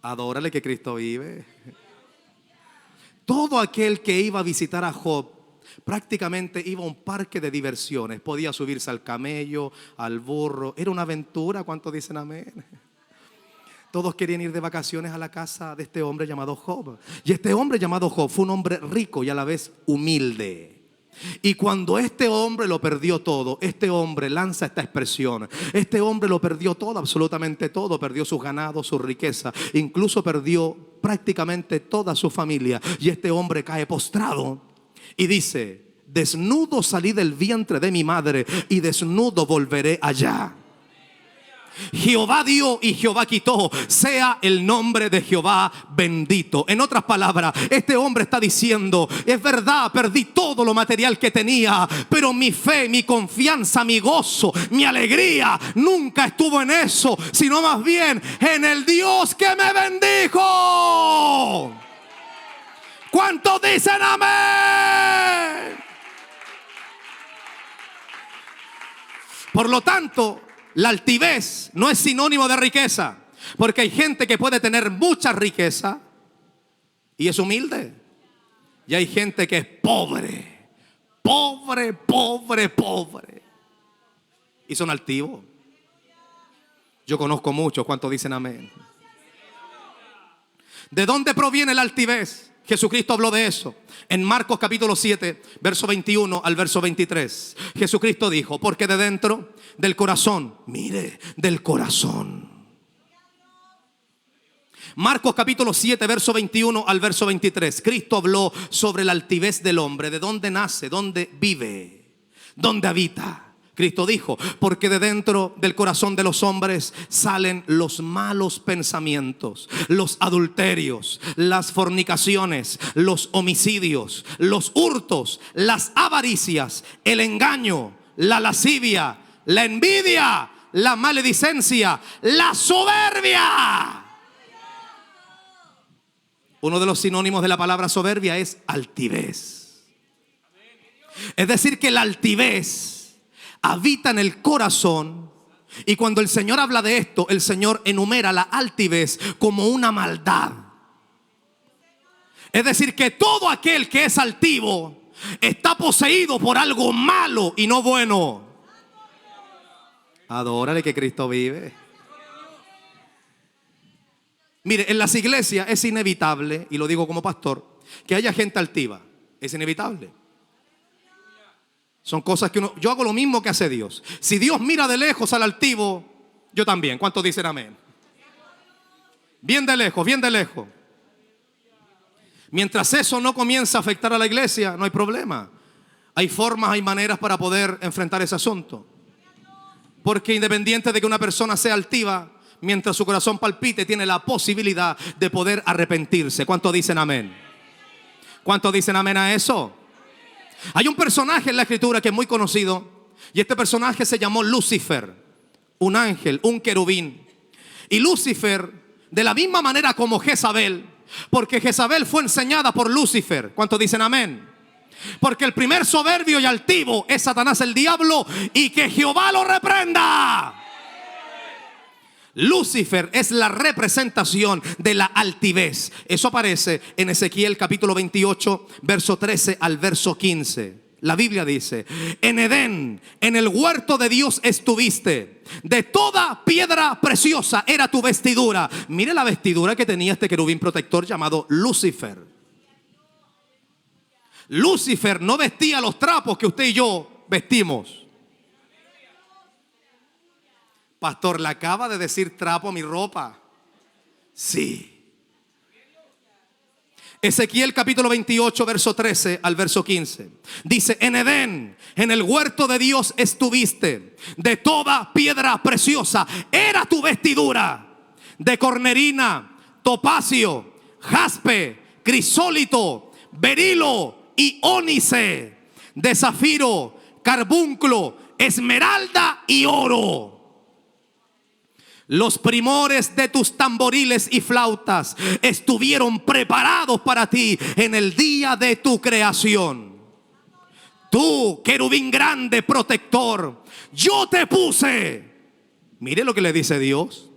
Adórale que Cristo vive. Todo aquel que iba a visitar a Job prácticamente iba a un parque de diversiones. Podía subirse al camello, al burro. Era una aventura. ¿Cuántos dicen amén? Todos querían ir de vacaciones a la casa de este hombre llamado Job. Y este hombre llamado Job fue un hombre rico y a la vez humilde. Y cuando este hombre lo perdió todo, este hombre lanza esta expresión: este hombre lo perdió todo, absolutamente todo. Perdió sus ganados, su riqueza, incluso perdió prácticamente toda su familia. Y este hombre cae postrado y dice: desnudo salí del vientre de mi madre y desnudo volveré allá. Jehová dio y Jehová quitó, sea el nombre de Jehová bendito. En otras palabras, este hombre está diciendo: es verdad, perdí todo lo material que tenía, pero mi fe, mi confianza, mi gozo, mi alegría nunca estuvo en eso, sino más bien en el Dios que me bendijo. ¿Cuántos dicen amén? Por lo tanto, la altivez no es sinónimo de riqueza, porque hay gente que puede tener mucha riqueza y es humilde, y hay gente que es pobre pobre, pobre, pobre. Y son altivos. Yo conozco muchos. ¿Cuántos dicen amén? ¿De dónde proviene la altivez? Jesucristo habló de eso en Marcos capítulo 7, verso 21 al verso 23. Jesucristo dijo: porque de dentro del corazón, mire, del corazón. Marcos capítulo 7, verso 21 al verso 23. Cristo habló sobre la altivez del hombre. ¿De dónde nace? ¿Dónde vive? ¿Dónde habita? Cristo dijo: porque de dentro del corazón de los hombres salen los malos pensamientos, los adulterios, las fornicaciones, los homicidios, los hurtos, las avaricias, el engaño, la lascivia, la envidia, la maledicencia, la soberbia. Uno de los sinónimos de la palabra soberbia es altivez. Es decir, que la altivez habita en el corazón. Y cuando el Señor habla de esto, el Señor enumera la altivez como una maldad. Es decir, que todo aquel que es altivo está poseído por algo malo y no bueno. Adórale que Cristo vive. Mire, en las iglesias es inevitable, y lo digo como pastor, que haya gente altiva. Es inevitable. Son cosas que yo hago lo mismo que hace Dios. Si Dios mira de lejos al altivo, yo también. ¿Cuántos dicen amén? Bien de lejos, bien de lejos. Mientras eso no comienza a afectar a la iglesia, no hay problema. Hay formas, hay maneras para poder enfrentar ese asunto. Porque independiente de que una persona sea altiva, mientras su corazón palpite, tiene la posibilidad de poder arrepentirse. ¿Cuántos dicen amén? ¿Cuántos dicen amén a eso? Hay un personaje en la escritura que es muy conocido, y este personaje se llamó Lucifer, un ángel, un querubín. Y Lucifer, de la misma manera como Jezabel, porque Jezabel fue enseñada por Lucifer. ¿Cuántos dicen amén? Porque el primer soberbio y altivo es Satanás, el diablo, y que Jehová lo reprenda. Lucifer es la representación de la altivez. Eso aparece en Ezequiel capítulo 28, verso 13 al verso 15. La Biblia dice: en Edén, en el huerto de Dios estuviste. De toda piedra preciosa era tu vestidura. Mire la vestidura que tenía este querubín protector llamado Lucifer. Lucifer no vestía los trapos que usted y yo vestimos. Pastor, le acaba de decir trapo a mi ropa. Sí. Ezequiel capítulo 28, verso 13 al verso 15. Dice: en Edén, en el huerto de Dios estuviste. De toda piedra preciosa era tu vestidura. De cornerina, topacio, jaspe, crisólito, berilo y ónice. De zafiro, carbunclo, esmeralda y oro. Los primores de tus tamboriles y flautas estuvieron preparados para ti en el día de tu creación. Tú, querubín grande, protector, yo te puse. Mire lo que le dice Dios.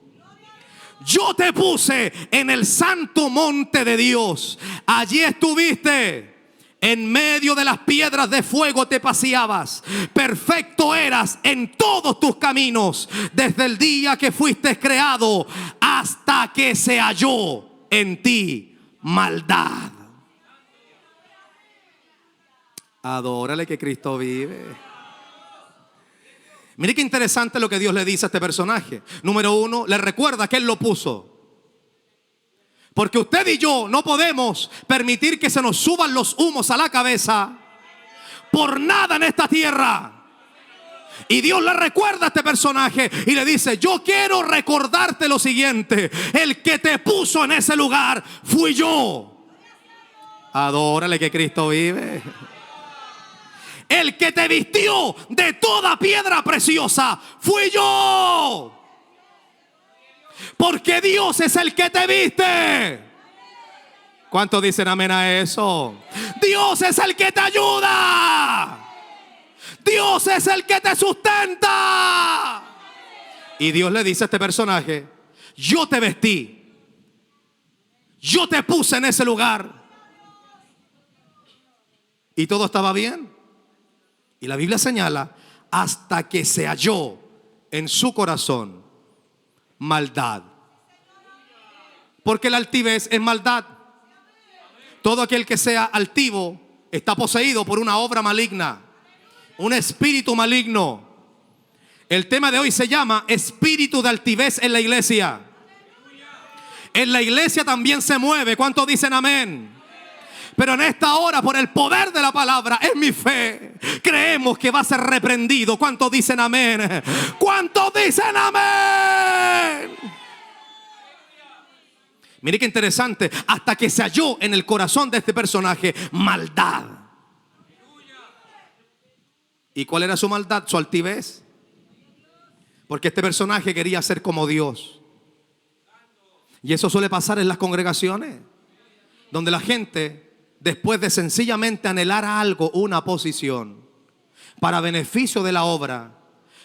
Yo te puse en el santo monte de Dios. Allí estuviste. En medio de las piedras de fuego te paseabas. Perfecto eras en todos tus caminos, desde el día que fuiste creado hasta que se halló en ti maldad. Adórale que Cristo vive. Mire qué interesante lo que Dios le dice a este personaje. Número uno, le recuerda que Él lo puso. Porque usted y yo no podemos permitir que se nos suban los humos a la cabeza por nada en esta tierra. Y Dios le recuerda a este personaje y le dice: yo quiero recordarte lo siguiente: el que te puso en ese lugar fui yo. Adórale que Cristo vive. El que te vistió de toda piedra preciosa fui yo. Porque Dios es el que te viste. ¿Cuántos dicen amén a eso? Dios es el que te ayuda. Dios es el que te sustenta. Y Dios le dice a este personaje: yo te vestí, yo te puse en ese lugar. Y todo estaba bien. Y la Biblia señala, hasta que se halló en su corazón maldad. Porque la altivez es maldad. Todo aquel que sea altivo está poseído por una obra maligna, un espíritu maligno. El tema de hoy se llama espíritu de altivez en la iglesia. En la iglesia también se mueve. ¿Cuántos dicen amén? Pero en esta hora, por el poder de la palabra, en mi fe, creemos que va a ser reprendido. ¿Cuántos dicen amén? ¿Cuántos dicen amén? Mire qué interesante. Hasta que se halló en el corazón de este personaje maldad. ¿Y cuál era su maldad? Su altivez. Porque este personaje quería ser como Dios. Y eso suele pasar en las congregaciones, donde la gente, después de sencillamente anhelar algo, una posición, para beneficio de la obra,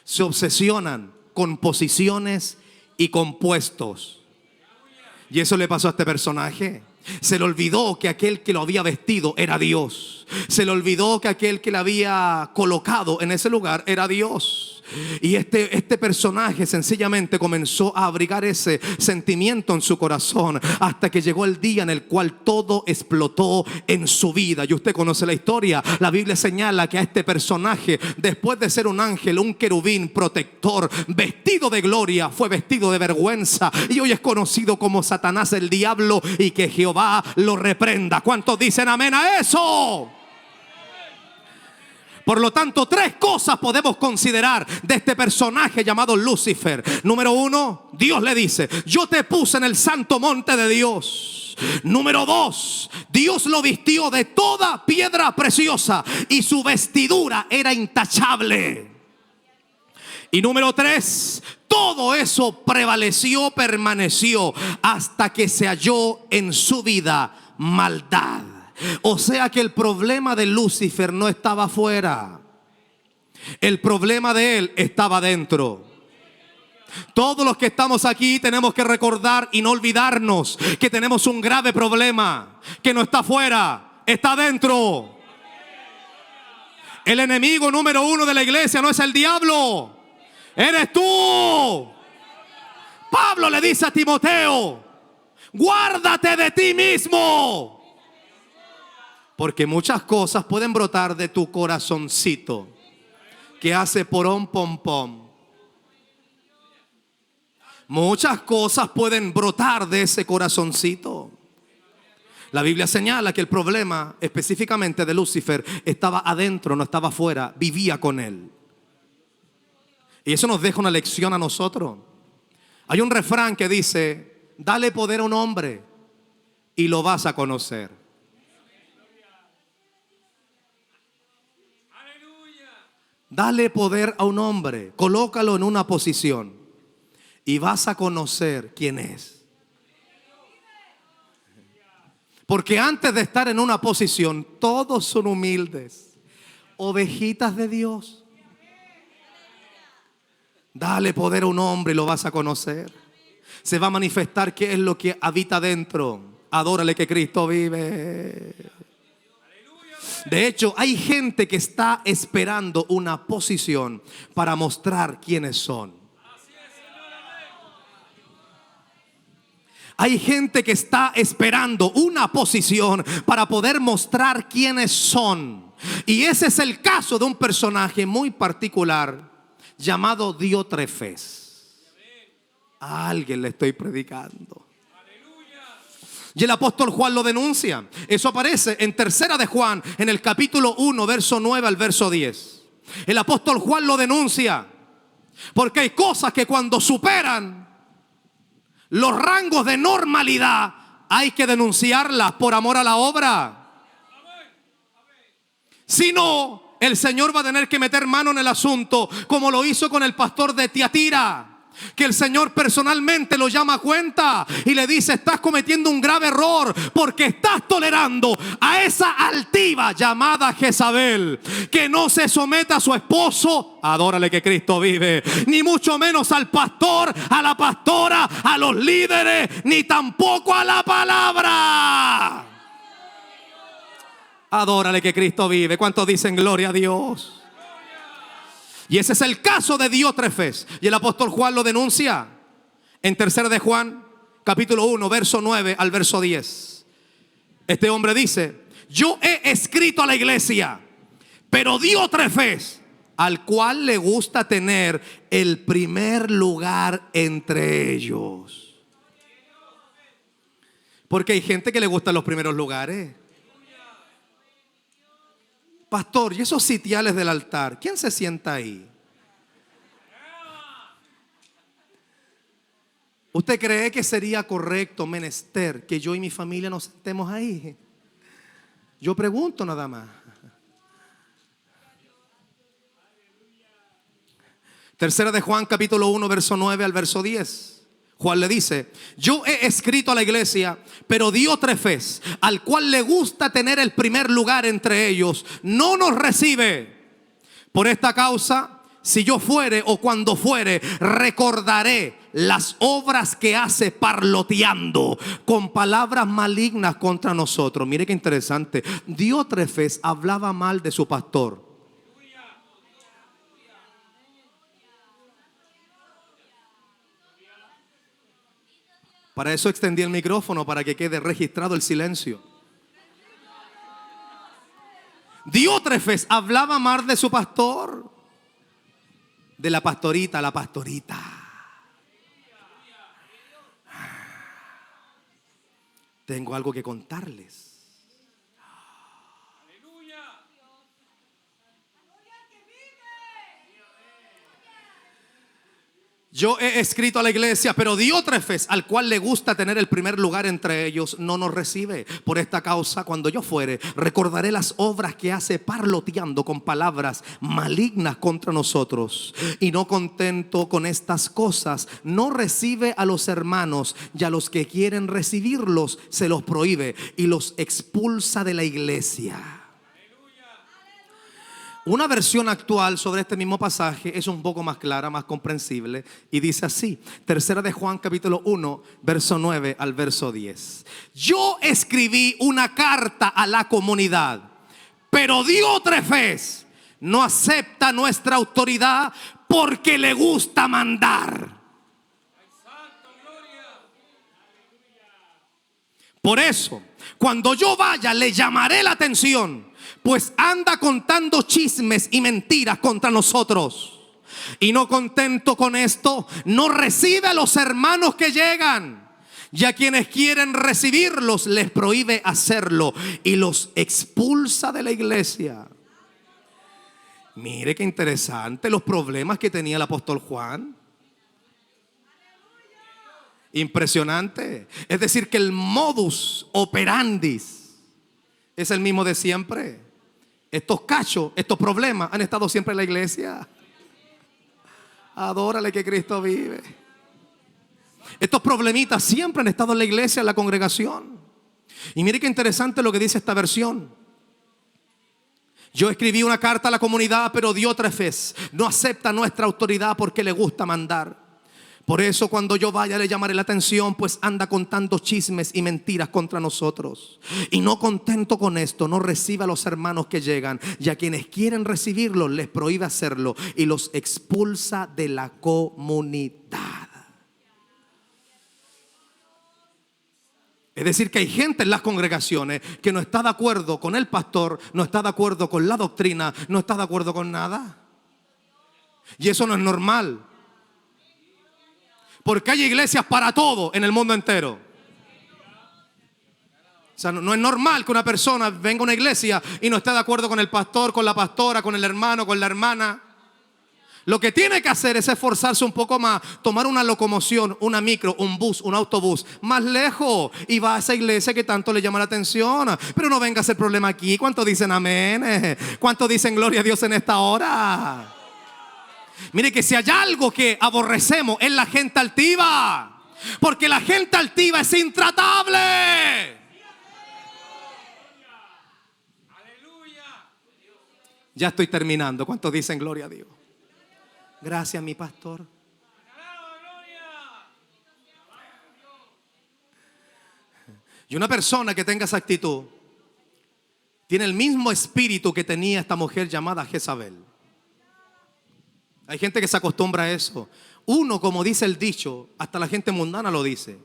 se obsesionan con posiciones y con puestos. Y eso le pasó a este personaje. Se le olvidó que aquel que lo había vestido era Dios. Se le olvidó que aquel que le había colocado en ese lugar era Dios. Y este personaje sencillamente comenzó a abrigar ese sentimiento en su corazón, hasta que llegó el día en el cual todo explotó en su vida. Y usted conoce la historia. La Biblia señala que a este personaje, después de ser un ángel, un querubín protector, vestido de gloria, fue vestido de vergüenza. Y hoy es conocido como Satanás, el diablo, y que Jehová lo reprenda. ¿Cuántos dicen amén a eso? Por lo tanto, tres cosas podemos considerar de este personaje llamado Lucifer. Número uno, Dios le dice: yo te puse en el santo monte de Dios. Número dos, Dios lo vistió de toda piedra preciosa y su vestidura era intachable. Y número tres, todo eso prevaleció, permaneció hasta que se halló en su vida maldad. O sea que el problema de Lucifer no estaba afuera. El problema de él estaba dentro. Todos los que estamos aquí tenemos que recordar y no olvidarnos que tenemos un grave problema, que no está afuera, está dentro. El enemigo número uno de la iglesia no es el diablo, eres tú. Pablo le dice a Timoteo: guárdate de ti mismo. Porque muchas cosas pueden brotar de tu corazoncito, que hace porón pom pom. Muchas cosas pueden brotar de ese corazoncito. La Biblia señala que el problema específicamente de Lucifer estaba adentro, no estaba afuera, vivía con él. Y eso nos deja una lección a nosotros. Hay un refrán que dice: dale poder a un hombre y lo vas a conocer. Dale poder a un hombre, colócalo en una posición y vas a conocer quién es. Porque antes de estar en una posición, todos son humildes, ovejitas de Dios. Dale poder a un hombre y lo vas a conocer. Se va a manifestar qué es lo que habita dentro. Adórale que Cristo vive. De hecho, hay gente que está esperando una posición para mostrar quiénes son. Hay gente que está esperando una posición para poder mostrar quiénes son. Y ese es el caso de un personaje muy particular llamado Diótrefes. A alguien le estoy predicando. Y el apóstol Juan lo denuncia. Eso aparece en Tercera de Juan, en el capítulo 1, verso 9 al verso 10. El apóstol Juan lo denuncia, porque hay cosas que cuando superan los rangos de normalidad, hay que denunciarlas por amor a la obra. Si no, el Señor va a tener que meter mano en el asunto, como lo hizo con el pastor de Tiatira, que el Señor personalmente lo llama a cuenta y le dice: estás cometiendo un grave error porque estás tolerando a esa altiva llamada Jezabel, que no se someta a su esposo, adórale que Cristo vive, ni mucho menos al pastor, a la pastora, a los líderes, ni tampoco a la palabra. Adórale que Cristo vive. ¿Cuántos dicen gloria a Dios? Y ese es el caso de Diótrefes. Y el apóstol Juan lo denuncia en 3 de Juan, capítulo 1, verso 9 al verso 10. Este hombre dice: yo he escrito a la iglesia, pero Diótrefes, al cual le gusta tener el primer lugar entre ellos. Porque hay gente que le gustan los primeros lugares. Pastor, ¿y esos sitiales del altar? ¿Quién se sienta ahí? ¿Usted cree que sería correcto, menester, que yo y mi familia nos sentemos ahí? Yo pregunto nada más. 3 de Juan, capítulo 1, verso 9 al verso 10. Juan le dice: yo he escrito a la iglesia, pero Diótrefes, al cual le gusta tener el primer lugar entre ellos, no nos recibe. Por esta causa, si yo fuere o cuando fuere, recordaré las obras que hace parloteando con palabras malignas contra nosotros. Mire qué interesante. Diótrefes hablaba mal de su pastor. Para eso extendí el micrófono, para que quede registrado el silencio. Diótrefes hablaba mal de su pastor, de la pastorita, la pastorita. Tengo algo que contarles. Yo he escrito a la iglesia, pero Diótrefes, al cual le gusta tener el primer lugar entre ellos, no nos recibe. Por esta causa, cuando yo fuere, recordaré las obras que hace parloteando con palabras malignas contra nosotros. Y no contento con estas cosas, no recibe a los hermanos, y a los que quieren recibirlos se los prohíbe y los expulsa de la iglesia. Una versión actual sobre este mismo pasaje es un poco más clara, más comprensible, y dice así: 3 de Juan, capítulo 1, verso 9 al verso 10. Yo escribí una carta a la comunidad, pero Diótrefes no acepta nuestra autoridad porque le gusta mandar. Por eso, cuando yo vaya, le llamaré la atención, pues anda contando chismes y mentiras contra nosotros. Y no contento con esto, no recibe a los hermanos que llegan, y a quienes quieren recibirlos les prohíbe hacerlo y los expulsa de la iglesia. Mire qué interesante los problemas que tenía el apóstol Juan. Impresionante. Es decir, que el modus operandi es el mismo de siempre. Estos cachos, estos problemas han estado siempre en la iglesia. Adórale que Cristo vive. Estos problemitas siempre han estado en la iglesia, en la congregación. Y mire qué interesante lo que dice esta versión. Yo escribí una carta a la comunidad, pero Diótrefes no acepta nuestra autoridad porque le gusta mandar. Por eso cuando yo vaya le llamaré la atención, pues anda contando chismes y mentiras contra nosotros. Y no contento con esto, no recibe a los hermanos que llegan, y a quienes quieren recibirlos les prohíbe hacerlo y los expulsa de la comunidad. Es decir, que hay gente en las congregaciones que no está de acuerdo con el pastor, no está de acuerdo con la doctrina, no está de acuerdo con nada. Y eso no es normal. Porque hay iglesias para todo en el mundo entero. O sea, no es normal que una persona venga a una iglesia y no esté de acuerdo con el pastor, con la pastora, con el hermano, con la hermana. Lo que tiene que hacer es esforzarse un poco más, tomar una locomoción, una micro, un bus, un autobús más lejos, y va a esa iglesia que tanto le llama la atención. Pero no venga a ser problema aquí. ¿Cuántos dicen amén? ¿Cuántos dicen gloria a Dios en esta hora? Mire que si hay algo que aborrecemos es la gente altiva, porque la gente altiva es intratable. Ya estoy terminando. ¿Cuántos dicen gloria a Dios? Gracias, mi pastor. Y una persona que tenga esa actitud tiene el mismo espíritu que tenía esta mujer llamada Jezabel. Hay gente que se acostumbra a eso. Uno, como dice el dicho, hasta la gente mundana lo dice: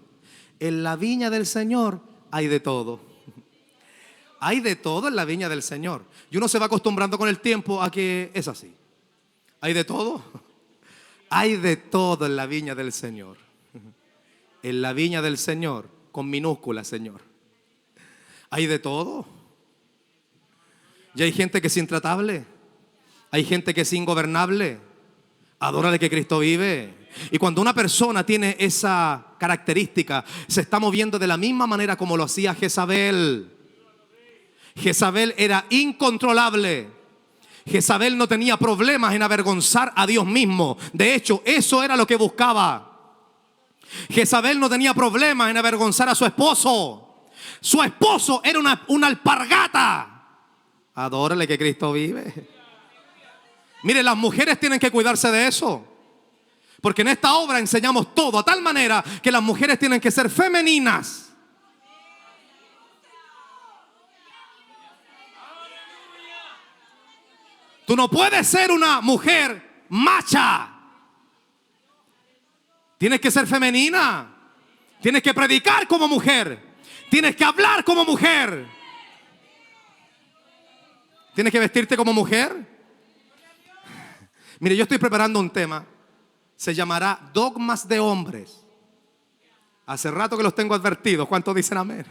en la viña del Señor hay de todo. Hay de todo en la viña del Señor. Y uno se va acostumbrando con el tiempo a que es así. Hay de todo. Hay de todo en la viña del Señor. En la viña del Señor, con minúscula, Señor. Hay de todo. Y hay gente que es intratable. Hay gente que es ingobernable. Adórale que Cristo vive. Y cuando una persona tiene esa característica, se está moviendo de la misma manera como lo hacía Jezabel. Jezabel era incontrolable. Jezabel no tenía problemas en avergonzar a Dios mismo. De hecho, eso era lo que buscaba. Jezabel no tenía problemas en avergonzar a su esposo. Su esposo era una alpargata. Adórale que Cristo vive. Mire, las mujeres tienen que cuidarse de eso. Porque en esta obra enseñamos todo a tal manera que las mujeres tienen que ser femeninas. Tú no puedes ser una mujer macha. Tienes que ser femenina. Tienes que predicar como mujer. Tienes que hablar como mujer. Tienes que vestirte como mujer. Mire, yo estoy preparando un tema. Se llamará Dogmas de Hombres. Hace rato que los tengo advertidos. ¿Cuántos dicen amén?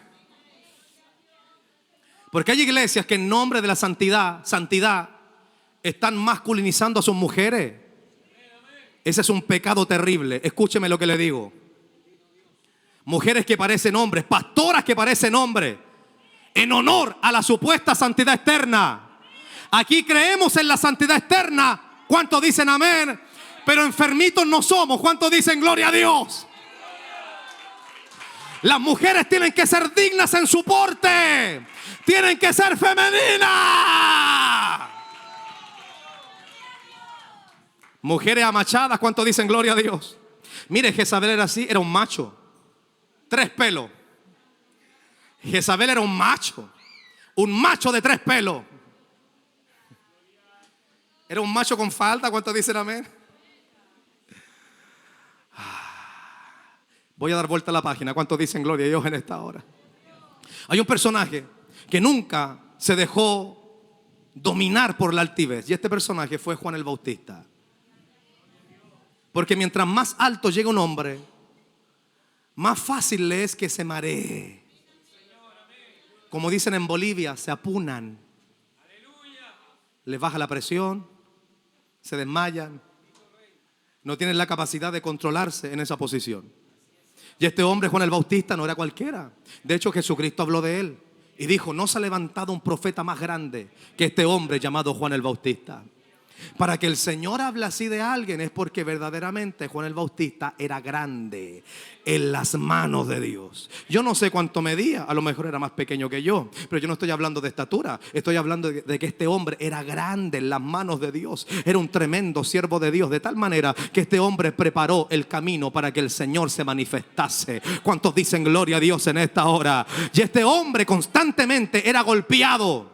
Porque hay iglesias que en nombre de la santidad, están masculinizando a sus mujeres. Ese es un pecado terrible. Escúcheme lo que le digo. Mujeres que parecen hombres, pastoras que parecen hombres, en honor a la supuesta santidad externa. Aquí creemos en la santidad externa. ¿Cuántos dicen amén? Pero enfermitos no somos. ¿Cuántos dicen gloria a Dios? Las mujeres tienen que ser dignas en su porte. Tienen que ser femeninas. Mujeres amachadas, ¿cuántos dicen gloria a Dios? Mire, Jezabel era así, era un macho. 3 pelos. Jezabel era un macho de 3 pelos. Era un macho con falda, ¿cuántos dicen amén? Voy a dar vuelta a la página, ¿cuántos dicen gloria a Dios en esta hora? Hay un personaje que nunca se dejó dominar por la altivez, y este personaje fue Juan el Bautista. Porque mientras más alto llega un hombre, más fácil le es que se maree. Como dicen en Bolivia, se apunan. Les baja la presión, se desmayan. No tienen la capacidad de controlarse en esa posición. Y este hombre, Juan el Bautista, no era cualquiera. De hecho, Jesucristo habló de él y dijo: no se ha levantado un profeta más grande que este hombre llamado Juan el Bautista. Para que el Señor hable así de alguien es porque verdaderamente Juan el Bautista era grande en las manos de Dios. Yo no sé cuánto medía, a lo mejor era más pequeño que yo, pero yo no estoy hablando de estatura. Estoy hablando de que este hombre era grande en las manos de Dios. Era un tremendo siervo de Dios, de tal manera que este hombre preparó el camino para que el Señor se manifestase. ¿Cuántos dicen gloria a Dios en esta hora? Y este hombre constantemente era golpeado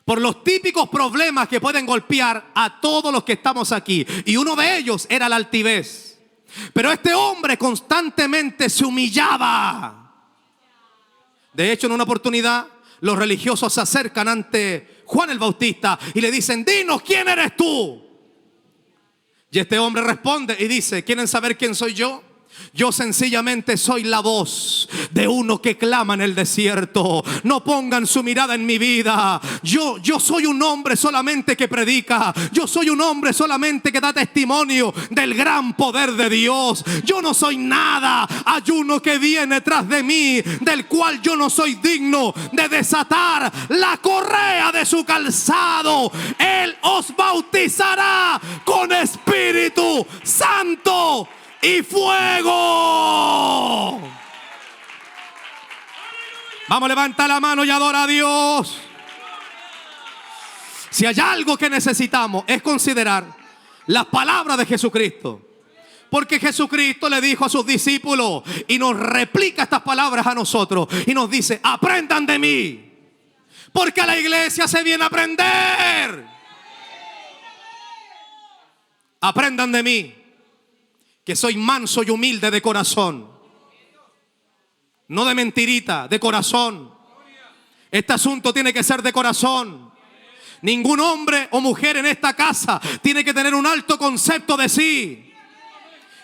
por los típicos problemas que pueden golpear a todos los que estamos aquí. Y uno de ellos era la altivez. Pero este hombre constantemente se humillaba. De hecho, en una oportunidad, los religiosos se acercan ante Juan el Bautista y le dicen: dinos, ¿quién eres tú? Y este hombre responde y dice: ¿quieren saber quién soy yo? Yo sencillamente soy la voz de uno que clama en el desierto. No pongan su mirada en mi vida. Yo soy un hombre solamente que predica. Yo soy un hombre solamente que da testimonio del gran poder de Dios. Yo no soy nada. Hay uno que viene tras de mí, del cual yo no soy digno de desatar la correa de su calzado. Él os bautizará con Espíritu Santo y fuego. Vamos, levanta la mano y adora a Dios. Si hay algo que necesitamos es considerar las palabras de Jesucristo. Porque Jesucristo le dijo a sus discípulos y nos replica estas palabras a nosotros y nos dice: aprendan de mí, porque a la iglesia se viene a aprender. Aprendan de mí, que soy manso y humilde de corazón. No de mentirita, de corazón. Este asunto tiene que ser de corazón. Ningún hombre o mujer en esta casa tiene que tener un alto concepto de sí.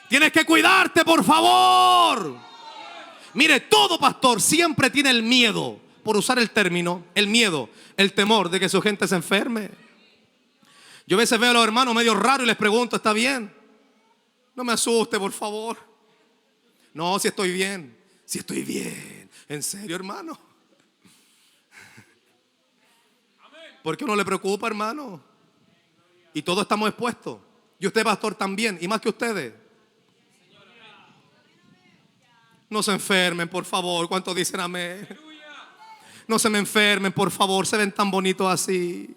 Tienes que cuidarte, por favor. Mire, todo pastor siempre tiene el miedo, por usar el término, el miedo, el temor de que su gente se enferme. Yo a veces veo a los hermanos medio raros y les pregunto, ¿está bien? No me asuste, por favor. No, si estoy bien. Si estoy bien. ¿En serio, hermano? ¿Por qué no le preocupa, hermano? Y todos estamos expuestos. Y usted, pastor, también. Y más que ustedes. No se enfermen, por favor. ¿Cuántos dicen amén? No se me enfermen, por favor. Se ven tan bonitos así.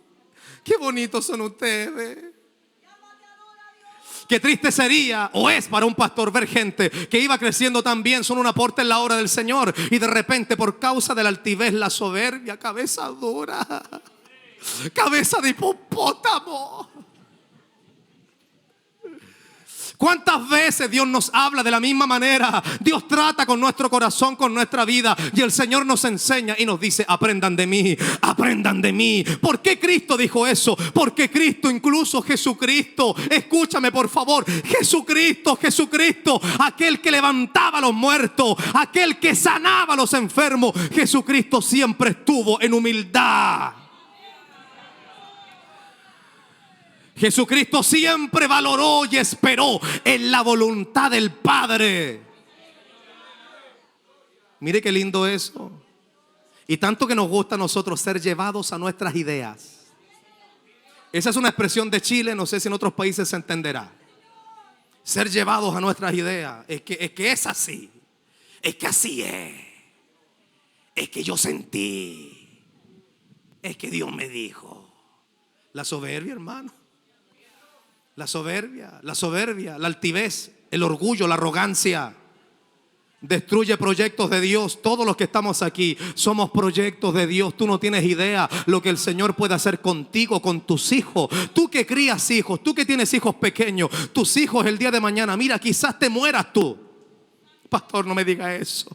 Qué bonitos son ustedes. Qué triste sería o es para un pastor ver gente que iba creciendo tan bien, son un aporte en la obra del Señor, y de repente, por causa de la altivez, la soberbia, cabeza dura, cabeza de hipopótamo. ¿Cuántas veces Dios nos habla de la misma manera? Dios trata con nuestro corazón, con nuestra vida, y el Señor nos enseña y nos dice, aprendan de mí, aprendan de mí. ¿Por qué Cristo dijo eso? Porque Cristo, incluso Jesucristo, escúchame por favor, Jesucristo, aquel que levantaba a los muertos, aquel que sanaba a los enfermos, Jesucristo siempre estuvo en humildad. Jesucristo siempre valoró y esperó en la voluntad del Padre. Mire qué lindo eso. Y tanto que nos gusta a nosotros ser llevados a nuestras ideas. Esa es una expresión de Chile, no sé si en otros países se entenderá. Ser llevados a nuestras ideas. Es que es así. Es que así es. Es que yo sentí. Es que Dios me dijo. La soberbia, hermano. La soberbia, la altivez, el orgullo, la arrogancia destruye proyectos de Dios. Todos los que estamos aquí somos proyectos de Dios. Tú no tienes idea lo que el Señor puede hacer contigo, con tus hijos. Tú que crías hijos, tú que tienes hijos pequeños, tus hijos el día de mañana, mira, quizás te mueras tú. Pastor, no me diga eso.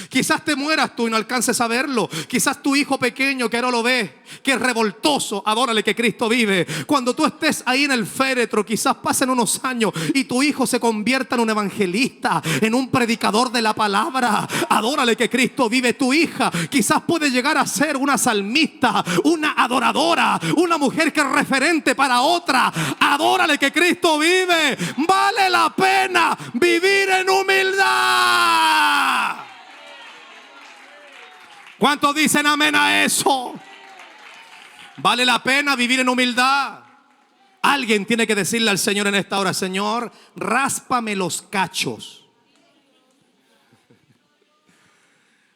Quizás te mueras tú y no alcances a verlo. Quizás tu hijo pequeño que ahora lo ve, que es revoltoso, adórale que Cristo vive. Cuando tú estés ahí en el féretro, quizás pasen unos años y tu hijo se convierta en un evangelista, en un predicador de la palabra. Adórale que Cristo vive. Tu hija quizás puede llegar a ser una salmista, una adoradora, una mujer que es referente para otra. Adórale que Cristo vive. Vale la pena vivir en humildad. ¿Cuántos dicen amén a eso? Vale la pena vivir en humildad. Alguien tiene que decirle al Señor en esta hora: Señor, ráspame los cachos.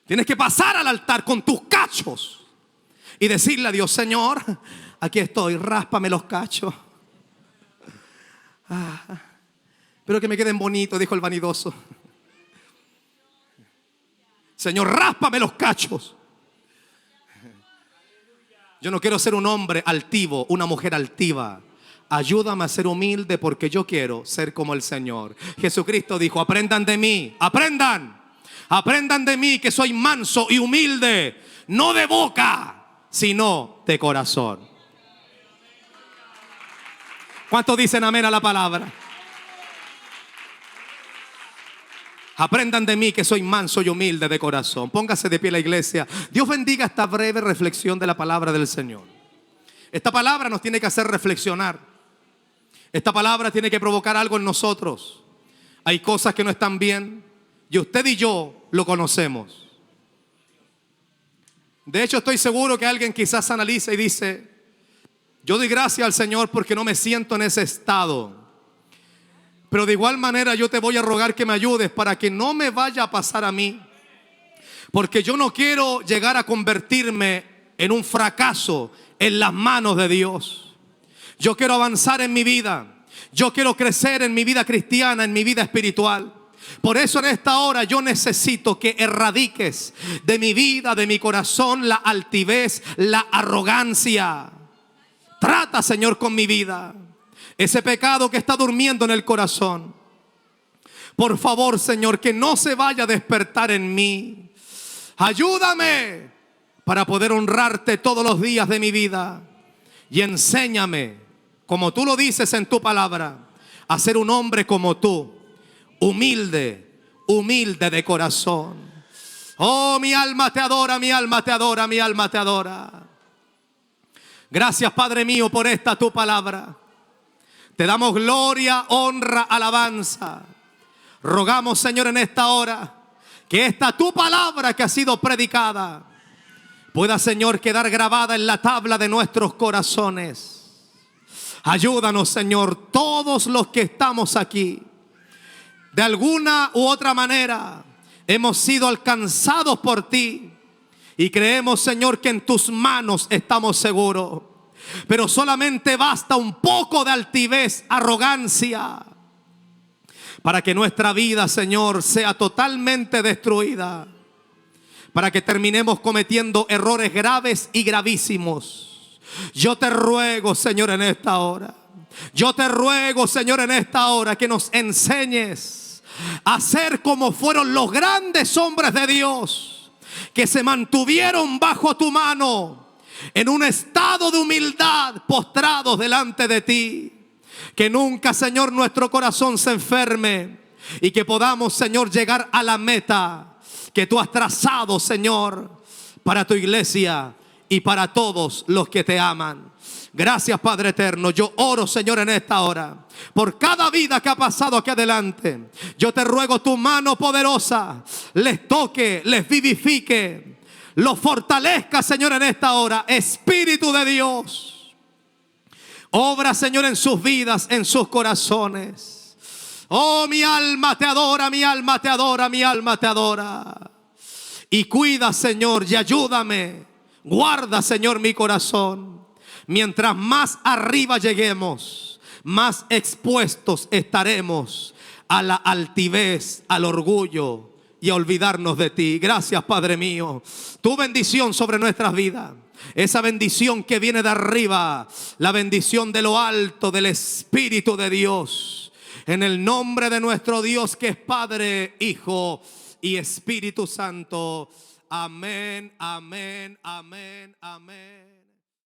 Tienes que pasar al altar con tus cachos y decirle a Dios: Señor, aquí estoy, ráspame los cachos. Pero que me queden bonitos, dijo el vanidoso. Señor, ráspame los cachos. Yo no quiero ser un hombre altivo, una mujer altiva. Ayúdame a ser humilde porque yo quiero ser como el Señor. Jesucristo dijo: aprendan de mí, aprendan de mí, que soy manso y humilde, no de boca, sino de corazón. ¿Cuántos dicen amén a la palabra? Aprendan de mí que soy manso y humilde de corazón. Póngase de pie la iglesia. Dios bendiga esta breve reflexión de la palabra del Señor. Esta palabra nos tiene que hacer reflexionar. Esta palabra tiene que provocar algo en nosotros. Hay cosas que no están bien y usted y yo lo conocemos. De hecho, estoy seguro que alguien quizás analiza y dice: yo doy gracias al Señor porque no me siento en ese estado. Pero de igual manera yo te voy a rogar que me ayudes para que no me vaya a pasar a mí. Porque yo no quiero llegar a convertirme en un fracaso en las manos de Dios. Yo quiero avanzar en mi vida. Yo quiero crecer en mi vida cristiana, en mi vida espiritual. Por eso en esta hora yo necesito que erradiques de mi vida, de mi corazón, la altivez, la arrogancia. Trata, Señor, con mi vida. ese pecado que está durmiendo en el corazón. Por favor, Señor, que no se vaya a despertar en mí. Ayúdame para poder honrarte todos los días de mi vida. Y enséñame, como tú lo dices en tu palabra, a ser un hombre como tú, humilde, humilde de corazón. Oh, mi alma te adora, mi alma te adora, mi alma te adora. Gracias, Padre mío, por esta tu palabra. Te damos gloria, honra, alabanza. Rogamos, Señor, en esta hora, que esta tu palabra que ha sido predicada pueda, Señor, quedar grabada en la tabla de nuestros corazones. Ayúdanos, Señor, todos los que estamos aquí. De alguna u otra manera hemos sido alcanzados por ti y creemos, Señor, que en tus manos estamos seguros. Pero solamente basta un poco de altivez, arrogancia, para que nuestra vida, Señor, sea totalmente destruida. Para que terminemos cometiendo errores graves y gravísimos. Yo te ruego, Señor, en esta hora. Yo te ruego, Señor, en esta hora que nos enseñes a ser como fueron los grandes hombres de Dios, que se mantuvieron bajo tu mano en un estado de humildad, postrados delante de ti. Que nunca, Señor, nuestro corazón se enferme y que podamos, Señor, llegar a la meta que tú has trazado, Señor, para tu iglesia y para todos los que te aman. Gracias, Padre eterno. Yo oro, Señor, en esta hora por cada vida que ha pasado aquí adelante. Yo te ruego tu mano poderosa les toque, les vivifique, los fortalezca, Señor, en esta hora. Espíritu de Dios, obra, Señor, en sus vidas, en sus corazones. Oh, mi alma te adora, mi alma te adora, mi alma te adora. Y cuida, Señor, y ayúdame. Guarda, Señor, mi corazón. Mientras más arriba lleguemos, más expuestos estaremos a la altivez, al orgullo y a olvidarnos de ti. Gracias, Padre mío. Tu bendición sobre nuestras vidas. Esa bendición que viene de arriba, la bendición de lo alto del Espíritu de Dios. En el nombre de nuestro Dios, que es Padre, Hijo y Espíritu Santo. Amén, amén, amén, amén.